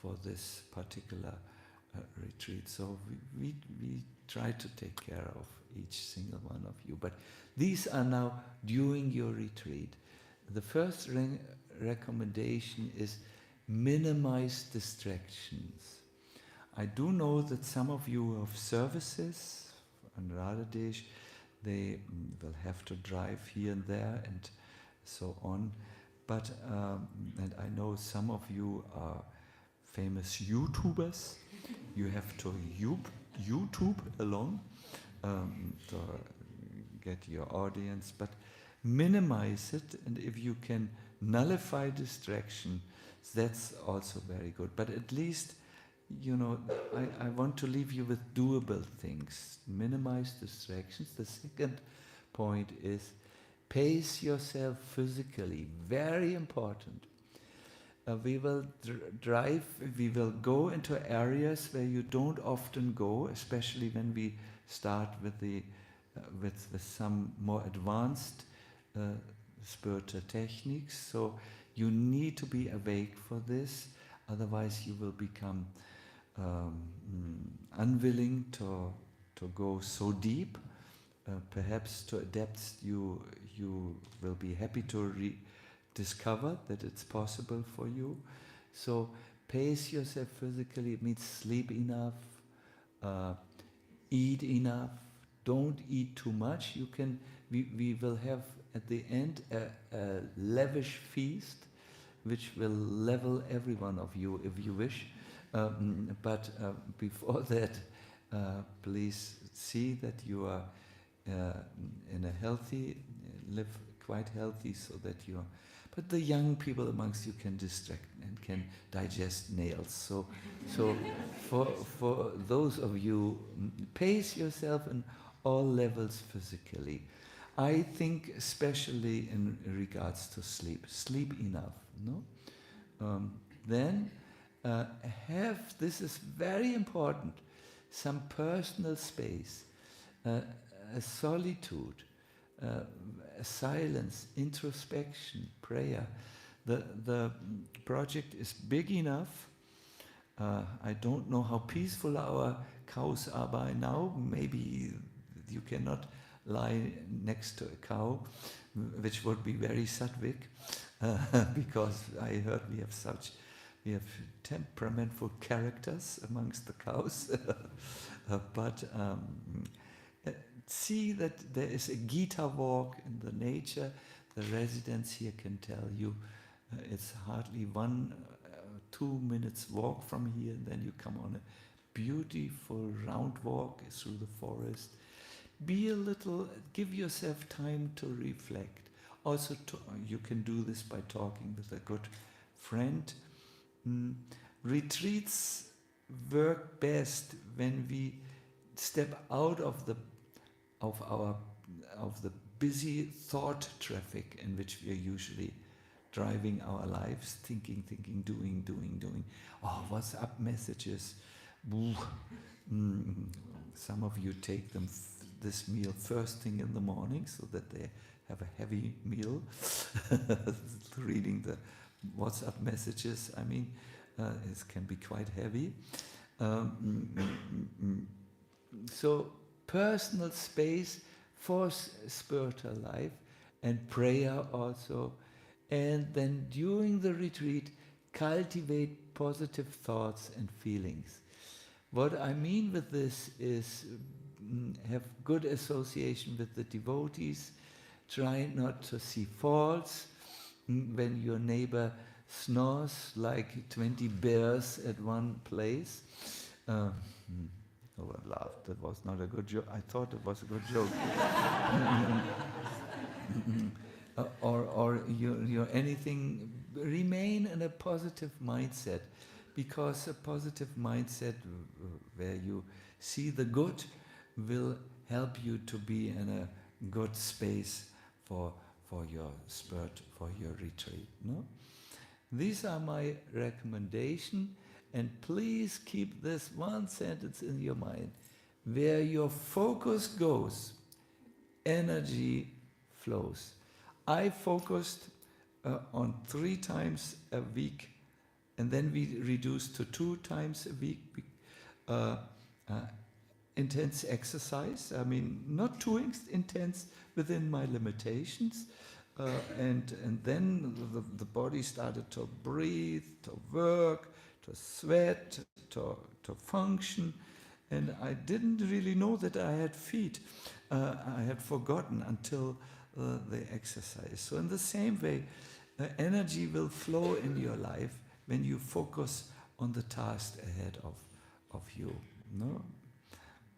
for this particular retreat. So we try to take care of each single one of you. But these are now during your retreat. The first recommendation is minimize distractions. I do know that some of you have services on Radhadesh. They will have to drive here and there and so on. But, and I know some of you are famous YouTubers. You have to YouTube along to get your audience, but minimize it, and if you can nullify distraction, that's also very good. But at least, I want to leave you with doable things. Minimize distractions. The second point is pace yourself physically. Very important. We will drive, we will go into areas where you don't often go, especially when we start with with some more advanced spiritual techniques. So you need to be awake for this, otherwise you will become unwilling to go so deep. Perhaps to adepts you will be happy to discover that it's possible for you. So pace yourself physically. It means sleep enough, eat enough. Don't eat too much. We will have at the end a lavish feast, which will level every one of you if you wish. But before that, please see that you are in a healthy, live quite healthy, so that you are. But the young people amongst you can distract and can digest nails. So for those of you, pace yourself in all levels physically. I think especially in regards to sleep. Sleep enough, no? Then have, this is very important, some personal space, a solitude, a silence, introspection, prayer. The project is big enough. I don't know how peaceful our cows are by now. Maybe you cannot lie next to a cow, which would be very sattvic, because I heard we have temperamental characters amongst the cows. But see that there is a Gita walk in the nature. The residents here can tell you it's hardly 2 minutes walk from here, and then you come on a beautiful round walk through the forest. Give yourself time to reflect. Also, you can do this by talking with a good friend. Retreats work best when we step out of the busy thought traffic in which we are usually driving our lives, thinking, doing. Oh, WhatsApp messages. Some of you take this meal first thing in the morning so that they have a heavy meal. Reading the WhatsApp messages, I mean, it can be quite heavy. So personal space for spiritual life and prayer also. And then during the retreat, cultivate positive thoughts and feelings. What I mean with this is have good association with the devotees. Try not to see faults. When your neighbor snores like 20 bears at one place. Oh, I laughed. That was not a good joke. I thought it was a good joke. Or you're anything, remain in a positive mindset, because a positive mindset where you see the good will help you to be in a good space for for your spurt, for your retreat. No? These are my recommendation, and please keep this one sentence in your mind. Where your focus goes, energy flows. I focused on 3 times a week, and then we reduced to 2 times a week. Uh, uh, intense exercise. I mean, not too intense within my limitations. And then the body started to breathe, to work, to sweat, to function. And I didn't really know that I had feet. I had forgotten until the exercise. So in the same way, energy will flow in your life when you focus on the task ahead of you. No?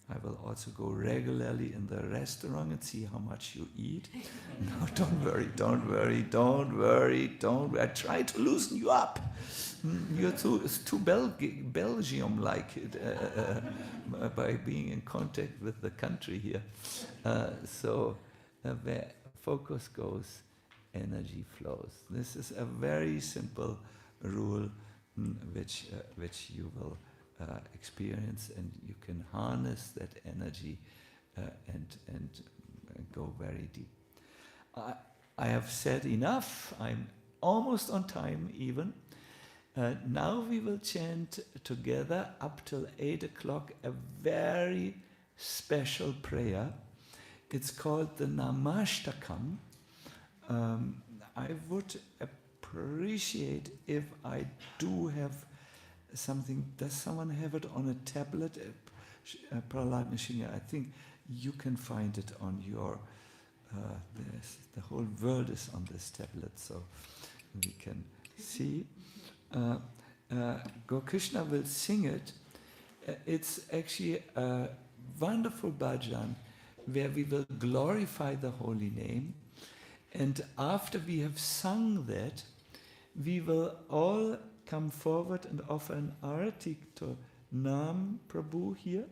I will also go regularly in the restaurant and see how much you eat. No, don't worry. I try to loosen you up. It's too Belgium-like by being in contact with the country here. So where focus goes, energy flows. This is a very simple rule which you will experience, and you can harness that energy and go very deep. I have said enough. I'm almost on time even. Now we will chant together up till 8 o'clock a very special prayer. It's called the Namashtakam. I would appreciate if I do have something. Does someone have it on a tablet? Prahlad Nishinga, I think you can find it on your, the whole world is on this tablet, so we can see. Gokrishna will sing it. It's actually a wonderful bhajan where we will glorify the holy name. And after we have sung that, we will all come forward and offer an arati to Nam Prabhu here.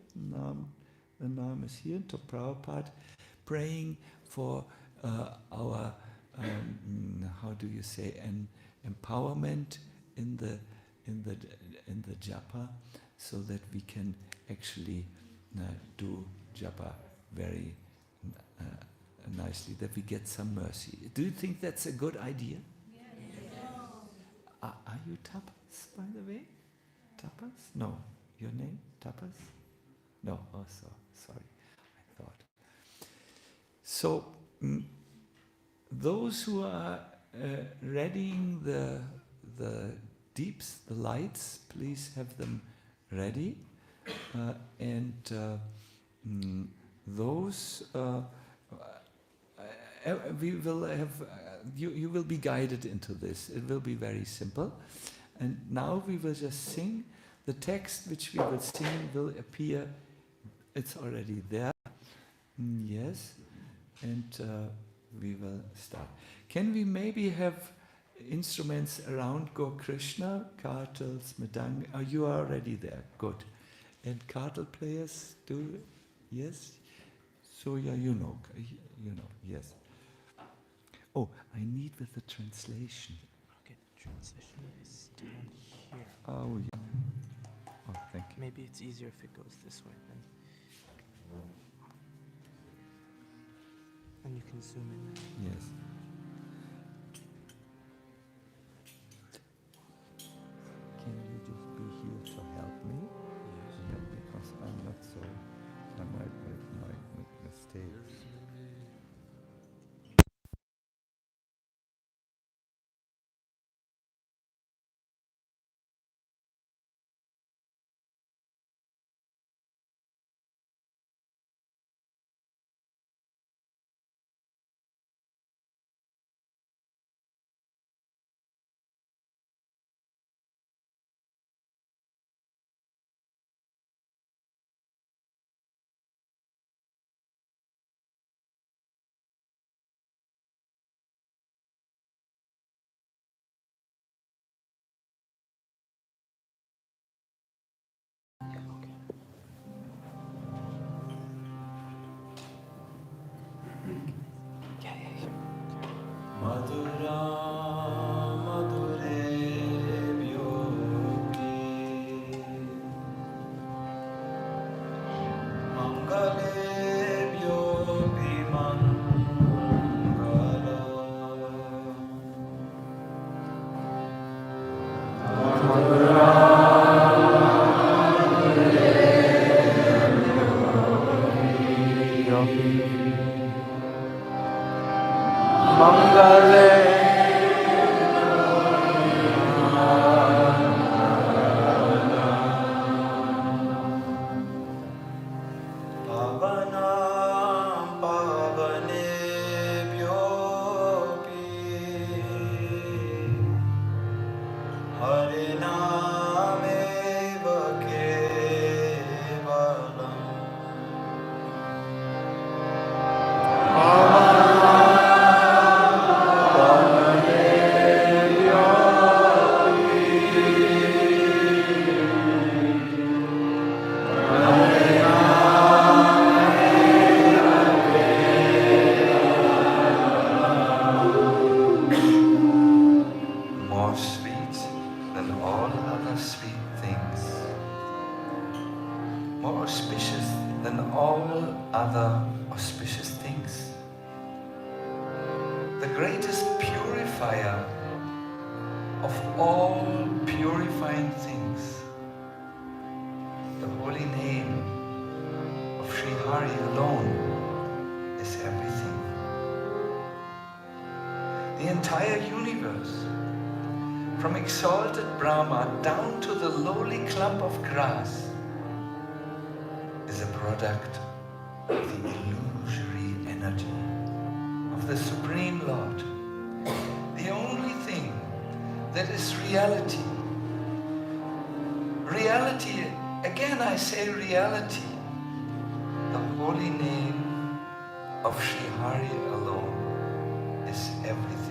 The Nam is here, to Prabhupada, praying for our, how do you say, an empowerment in the japa, so that we can actually do japa very nicely, that we get some mercy. Do you think that's a good idea? Are you Tapas, by the way? Tapas? No. Your name? Tapas? No. Oh, sorry. I thought. So, those who are readying the deeps, the lights, please have them ready. Those we will have. You will be guided into this. It will be very simple. And now we will just sing. The text which we will sing will appear. It's already there. Yes. And we will start. Can we maybe have instruments around Gokrishna, kartals, mridanga? Oh, you are already there. Good. And kartal players do? Yes? So yeah, you know, yes. Oh, I need with the translation. Okay, the translation is down here. Oh, yeah. Oh, thank you. Maybe it's easier if it goes this way then. And you can zoom in. Yes. Can you just be here to help me? Yes. Yeah, because I'm not so, I might make mistakes. More sweet than all other sweet things, more auspicious than all other auspicious things, the greatest purifier of all purifying things, the holy name of Sri Hari alone is everything. The entire universe, from exalted Brahma down to the lowly clump of grass, is a product of the illusory energy of the Supreme Lord. The only thing that is reality. Reality, again I say reality, the holy name of Sri Hari alone is everything.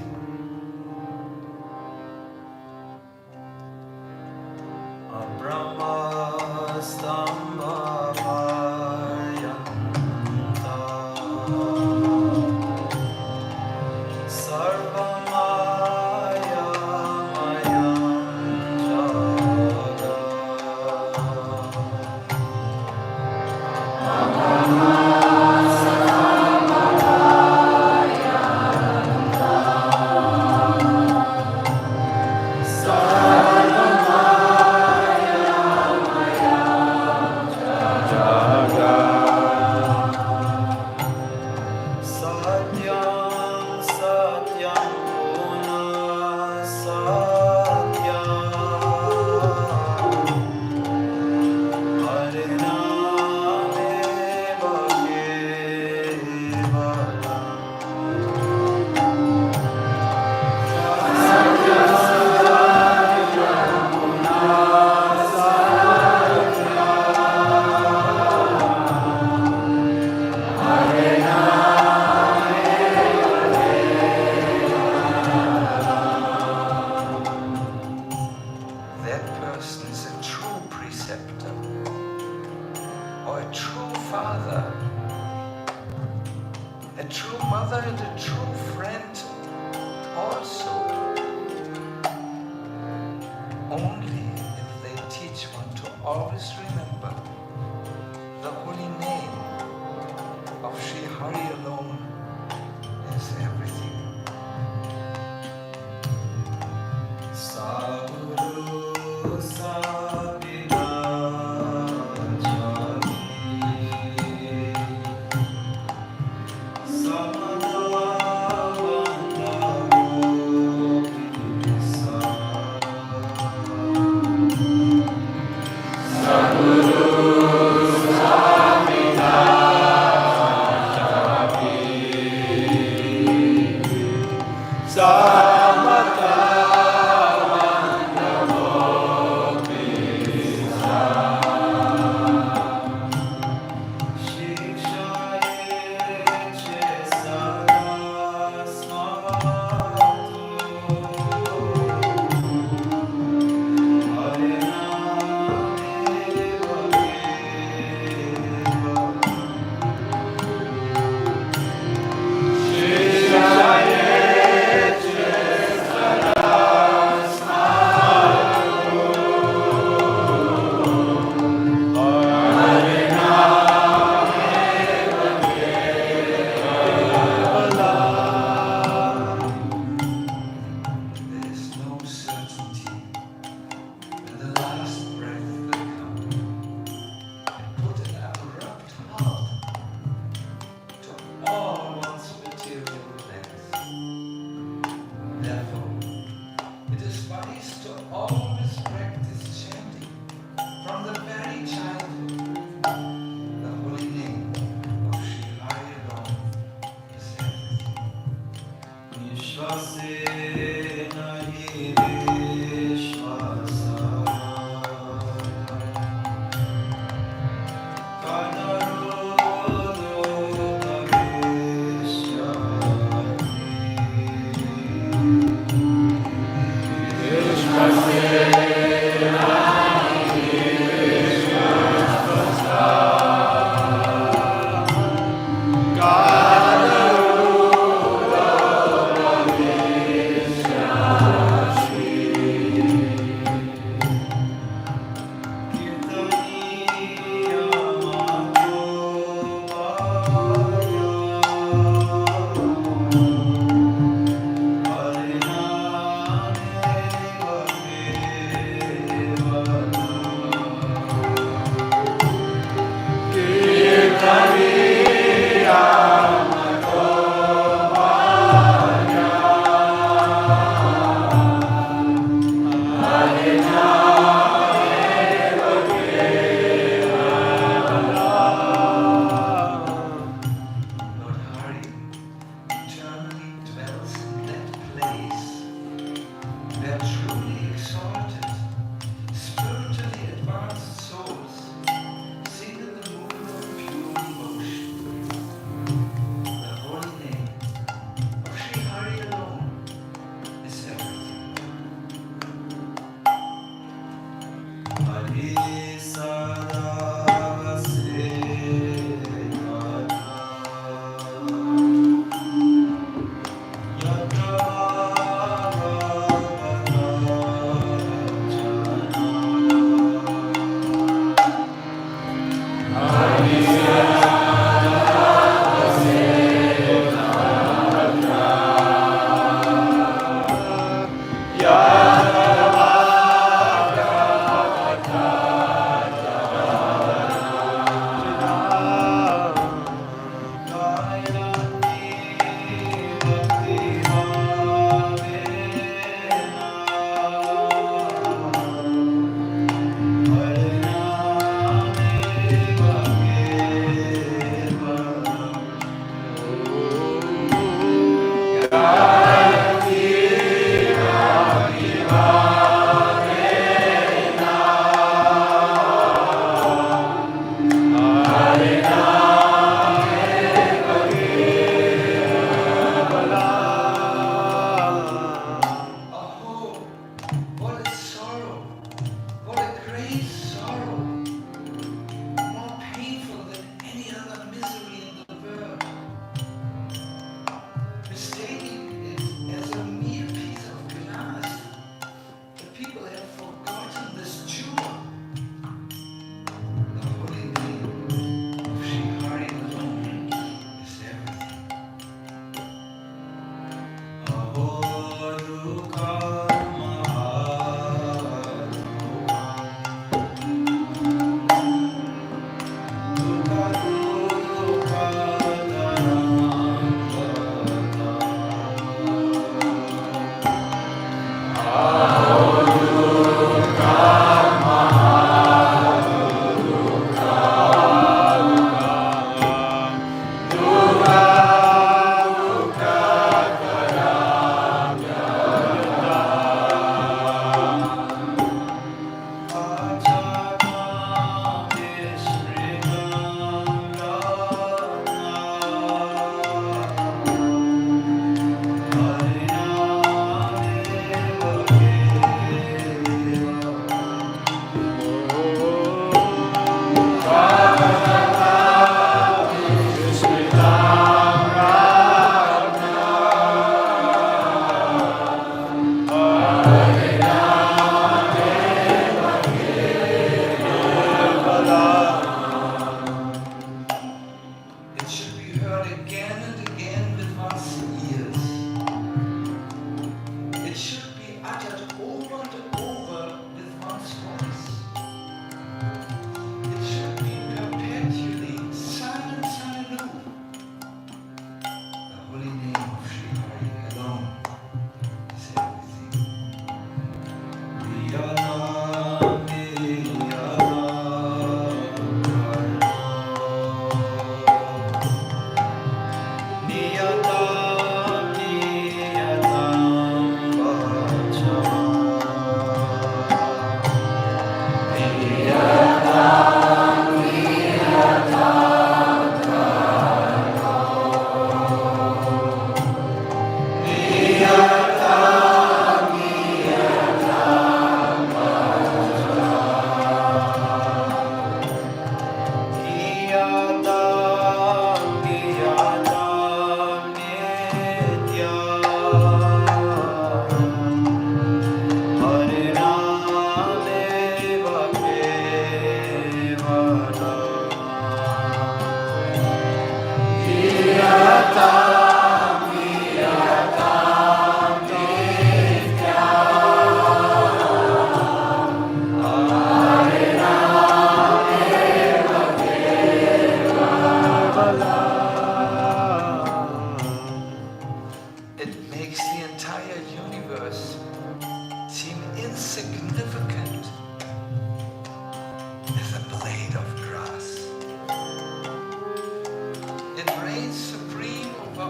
Sadhu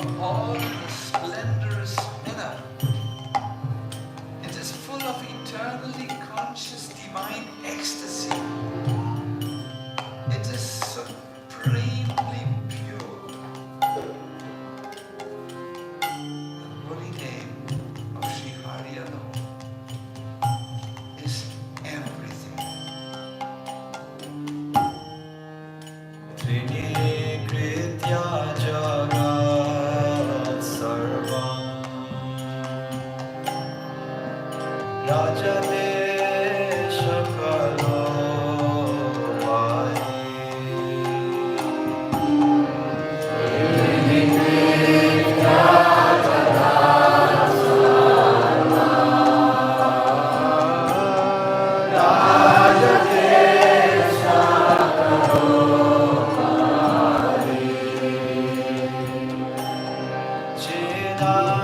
of all the splendorous manner. It is full of eternally conscious divine ecstasy. It is supremely pure. The holy name of Sri Hari alone is everything. Trinikritya jagat sarvam Radhadesh kalo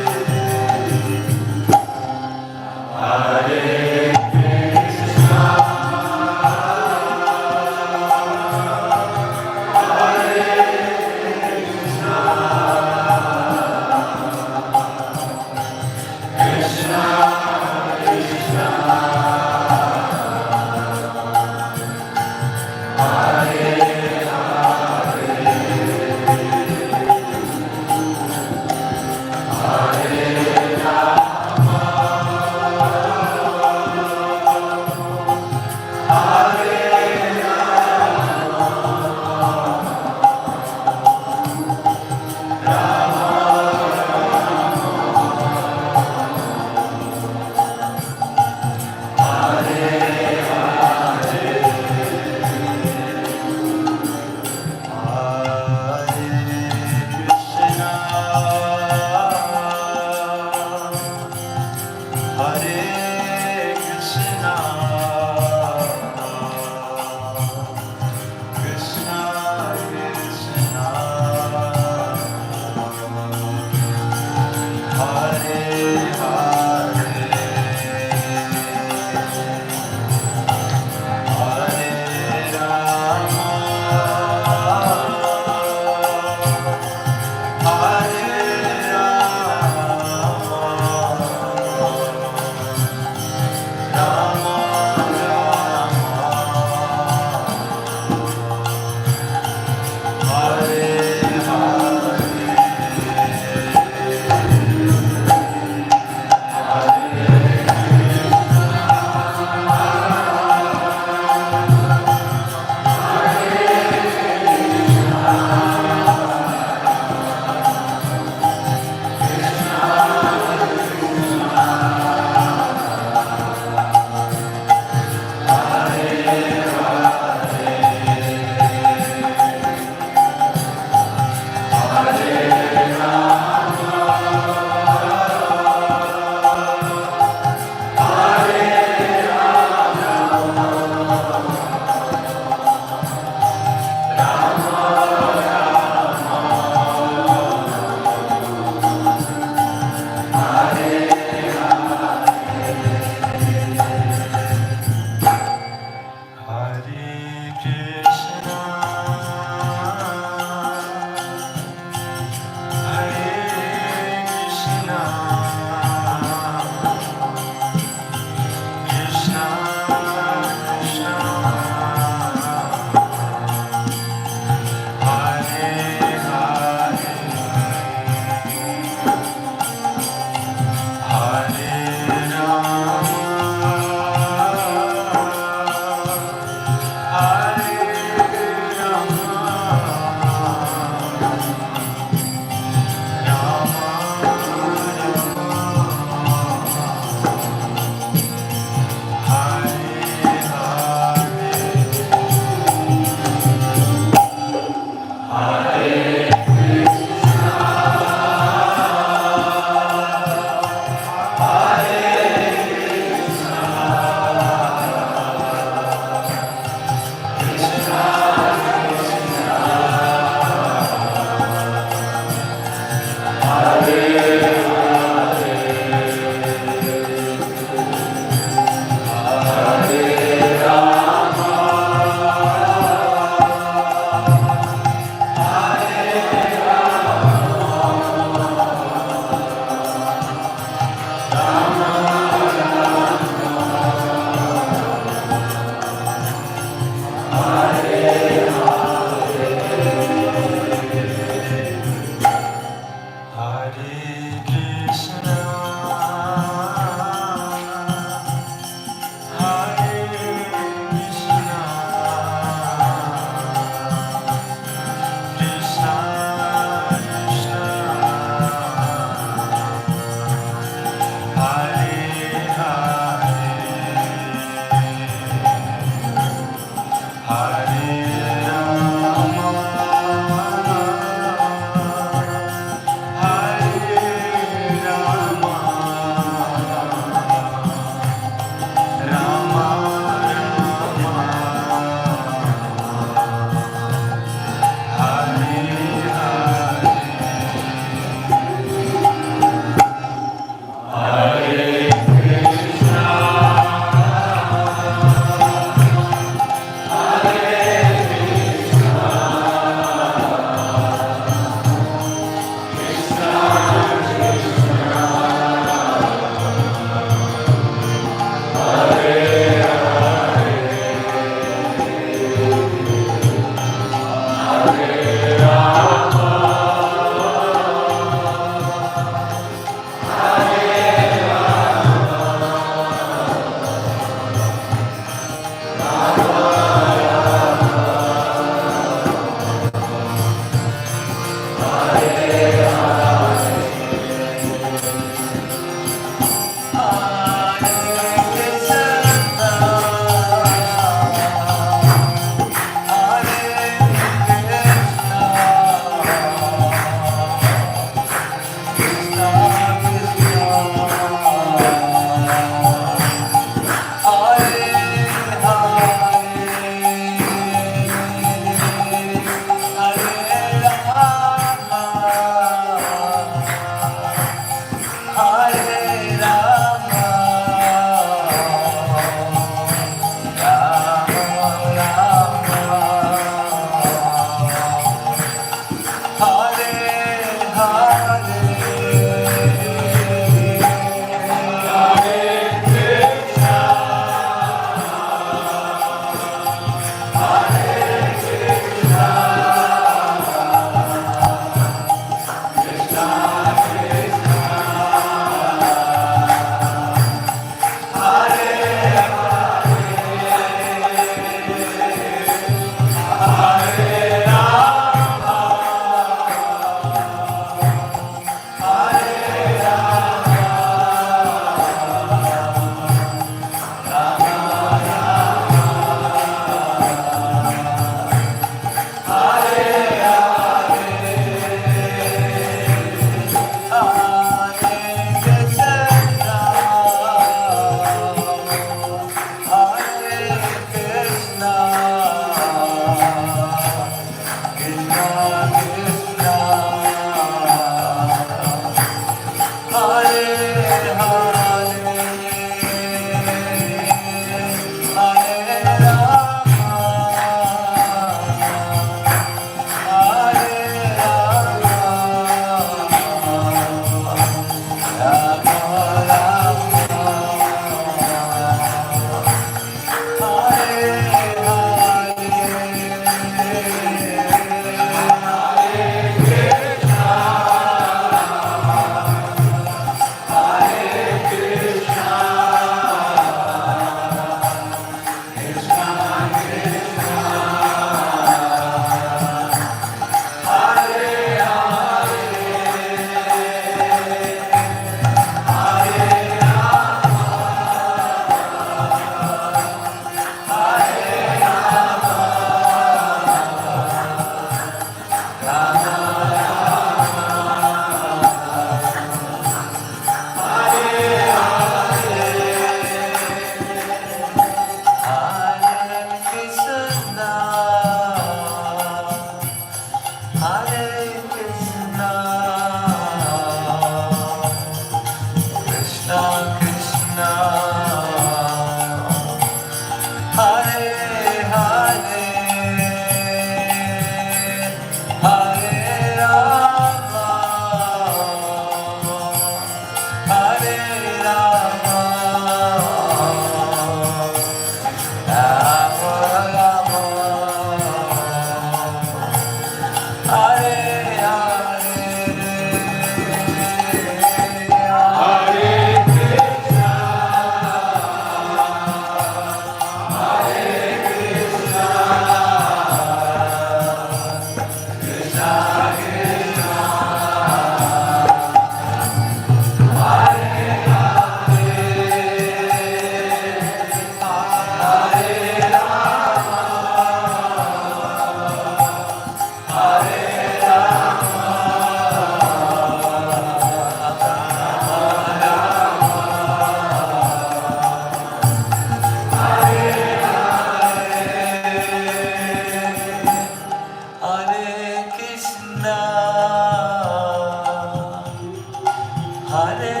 Hare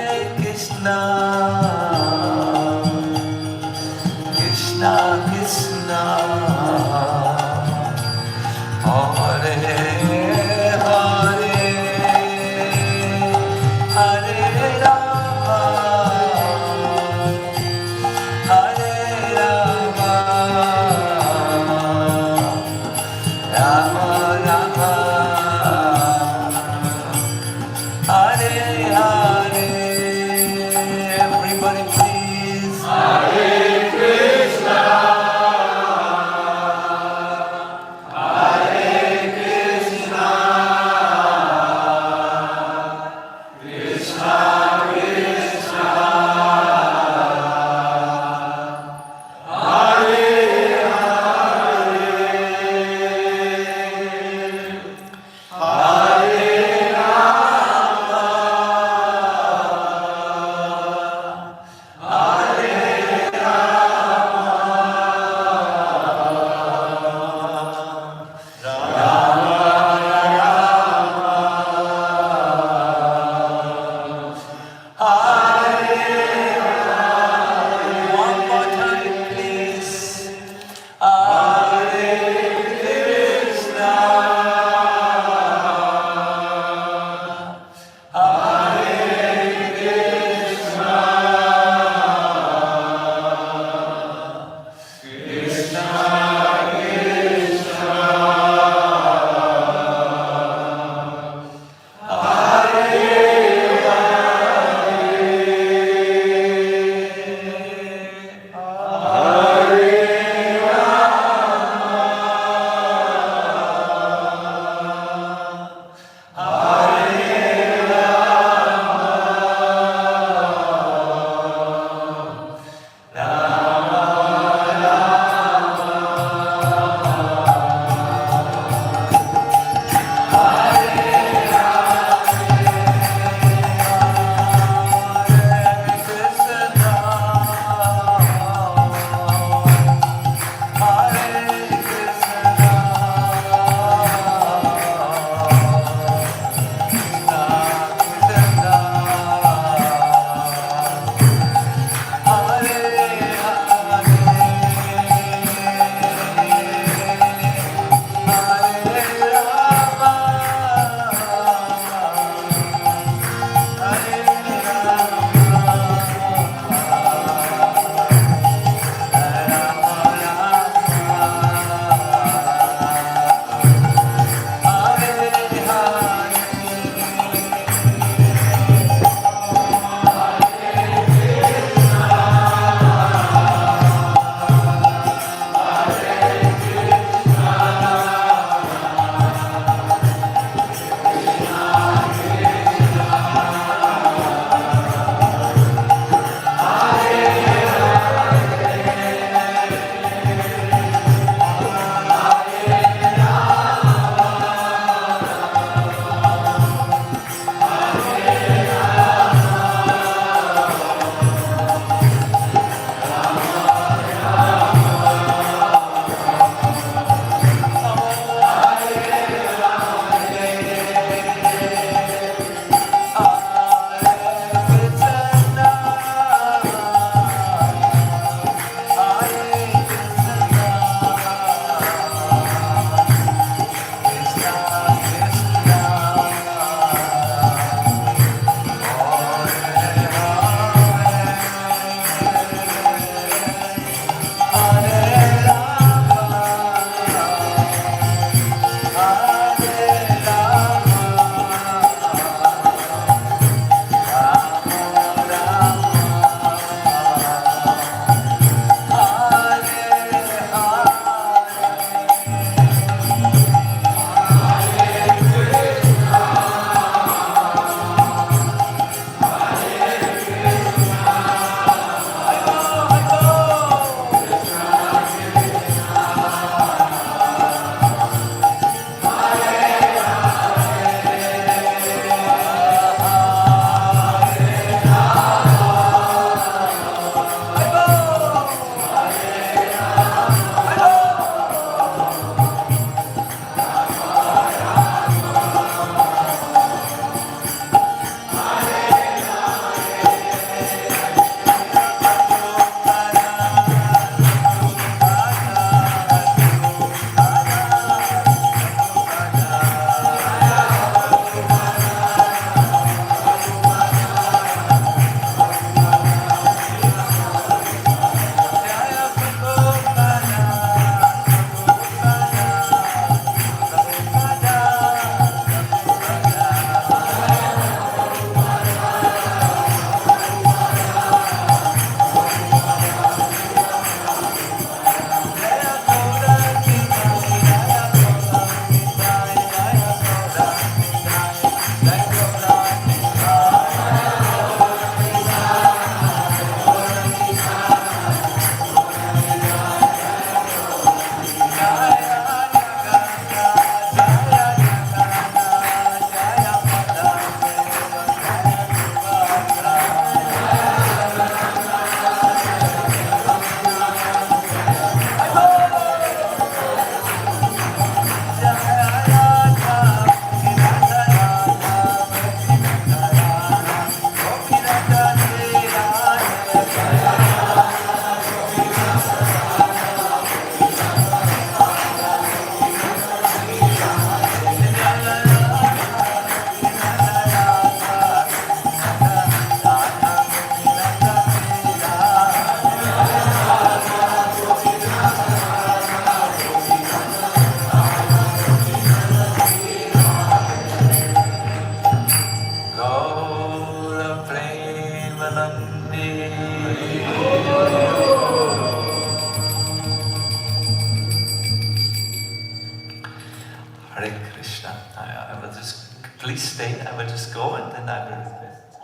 Please stay, I will just go and then I will request.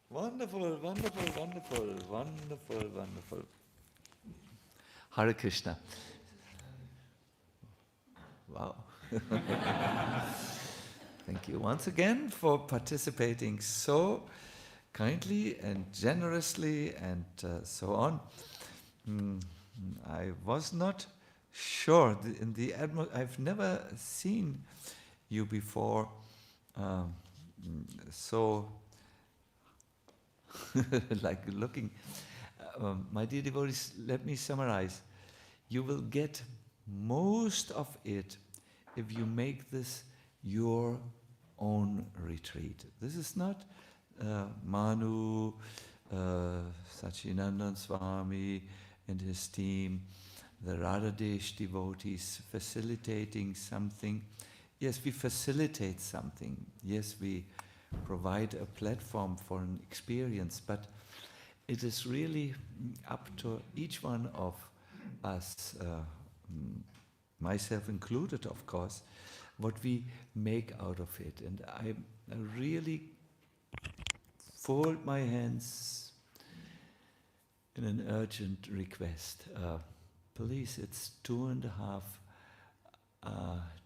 Wonderful, wonderful, wonderful, wonderful, wonderful. Hare Krishna. Wow. Thank you once again for participating so kindly and generously and so on. I was not sure in the I've never seen you before so like looking. My dear devotees, let me summarize. You will get most of it if you make this your own retreat. This is not Manu, Sacinandana Swami and his team, the Radhadesh devotees facilitating something. Yes, we facilitate something. Yes, we provide a platform for an experience, but it is really up to each one of us, myself included, of course, what we make out of it. And I really fold my hands in an urgent request. Please, it's 2.5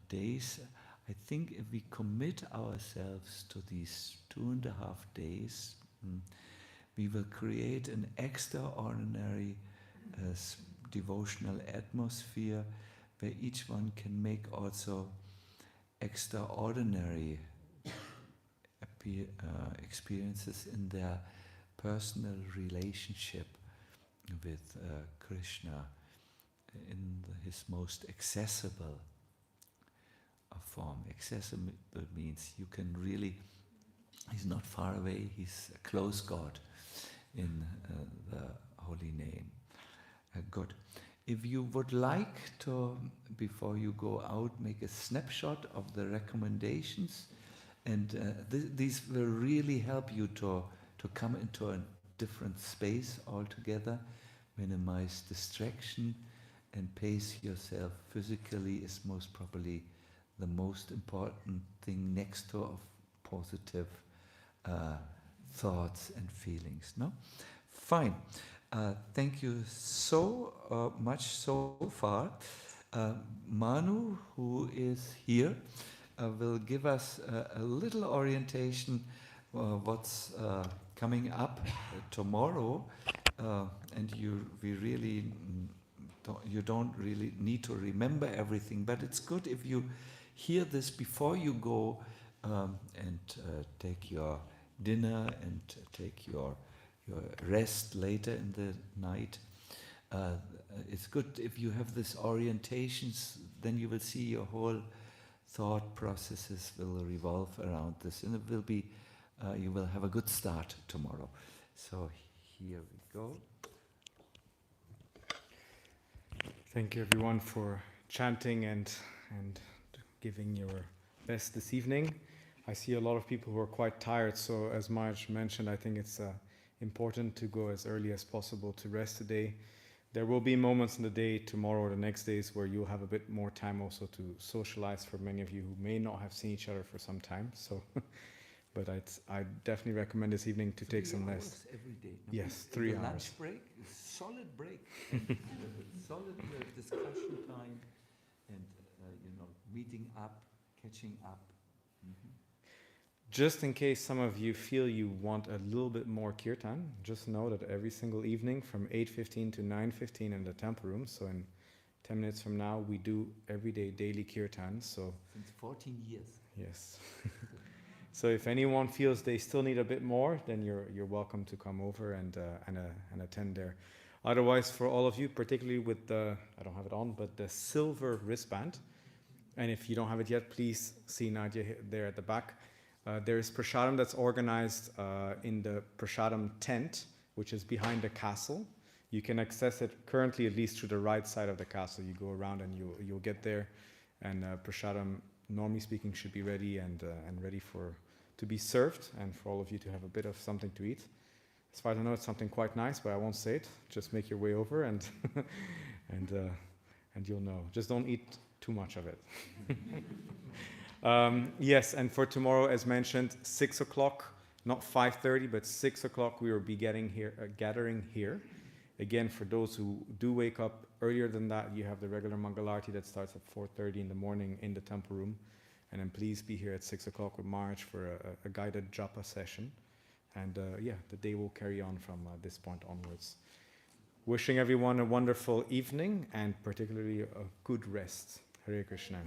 days. I think if we commit ourselves to these 2.5 days, we will create an extraordinary devotional atmosphere where each one can make also extraordinary experiences in their personal relationship with Krishna in his most accessible form. Accessible means you can really, he's not far away, he's a close God in the holy name. Good. If you would like to, before you go out, make a snapshot of the recommendations, and these will really help you to come into a different space altogether, minimize distraction, and pace yourself physically is most probably the most important thing next to of positive thoughts and feelings. No? Fine. Thank you so much so far. Manu, who is here, will give us a little orientation what's coming up tomorrow, and you don't really need to remember everything, but it's good if you hear this before you go and take your dinner and take your rest later in the night. It's good if you have this orientations, then you will see your whole thought processes will revolve around this, and it will be, you will have a good start tomorrow. So here we go. Thank you everyone for chanting and giving your best this evening. I see a lot of people who are quite tired, so as Marge mentioned, I think it's important to go as early as possible to rest today. There will be moments in the day, tomorrow or the next days, where you'll have a bit more time also to socialize for many of you who may not have seen each other for some time. So, but I definitely recommend this evening to take some rest. Every day. No? Yes, 3 hours. Lunch break, solid break, and, solid discussion time, and meeting up, catching up. Just in case some of you feel you want a little bit more kirtan, just know that every single evening from 8:15 to 9:15 in the temple room, so in 10 minutes from now, we do everyday daily kirtan. So since 14 years. Yes. So if anyone feels they still need a bit more, then you're welcome to come over and attend there. Otherwise, for all of you, particularly with the, I don't have it on, but the silver wristband, and if you don't have it yet, please see Nadia there at the back. There is prasadam that's organized in the prasadam tent, which is behind the castle. You can access it currently at least through the right side of the castle. You go around and you'll get there, and prasadam, normally speaking, should be ready and ready to be served, and for all of you to have a bit of something to eat. As far as I know, it's something quite nice, but I won't say it. Just make your way over and and you'll know. Just don't eat too much of it. Yes, and for tomorrow, as mentioned, 6 o'clock, not 5:30, but 6 o'clock, we will be gathering here. Again, for those who do wake up earlier than that, you have the regular Mangalarti that starts at 4:30 in the morning in the temple room. And then please be here at 6 o'clock with March for a guided japa session. And the day will carry on from this point onwards. Wishing everyone a wonderful evening and particularly a good rest. Hare Krishna.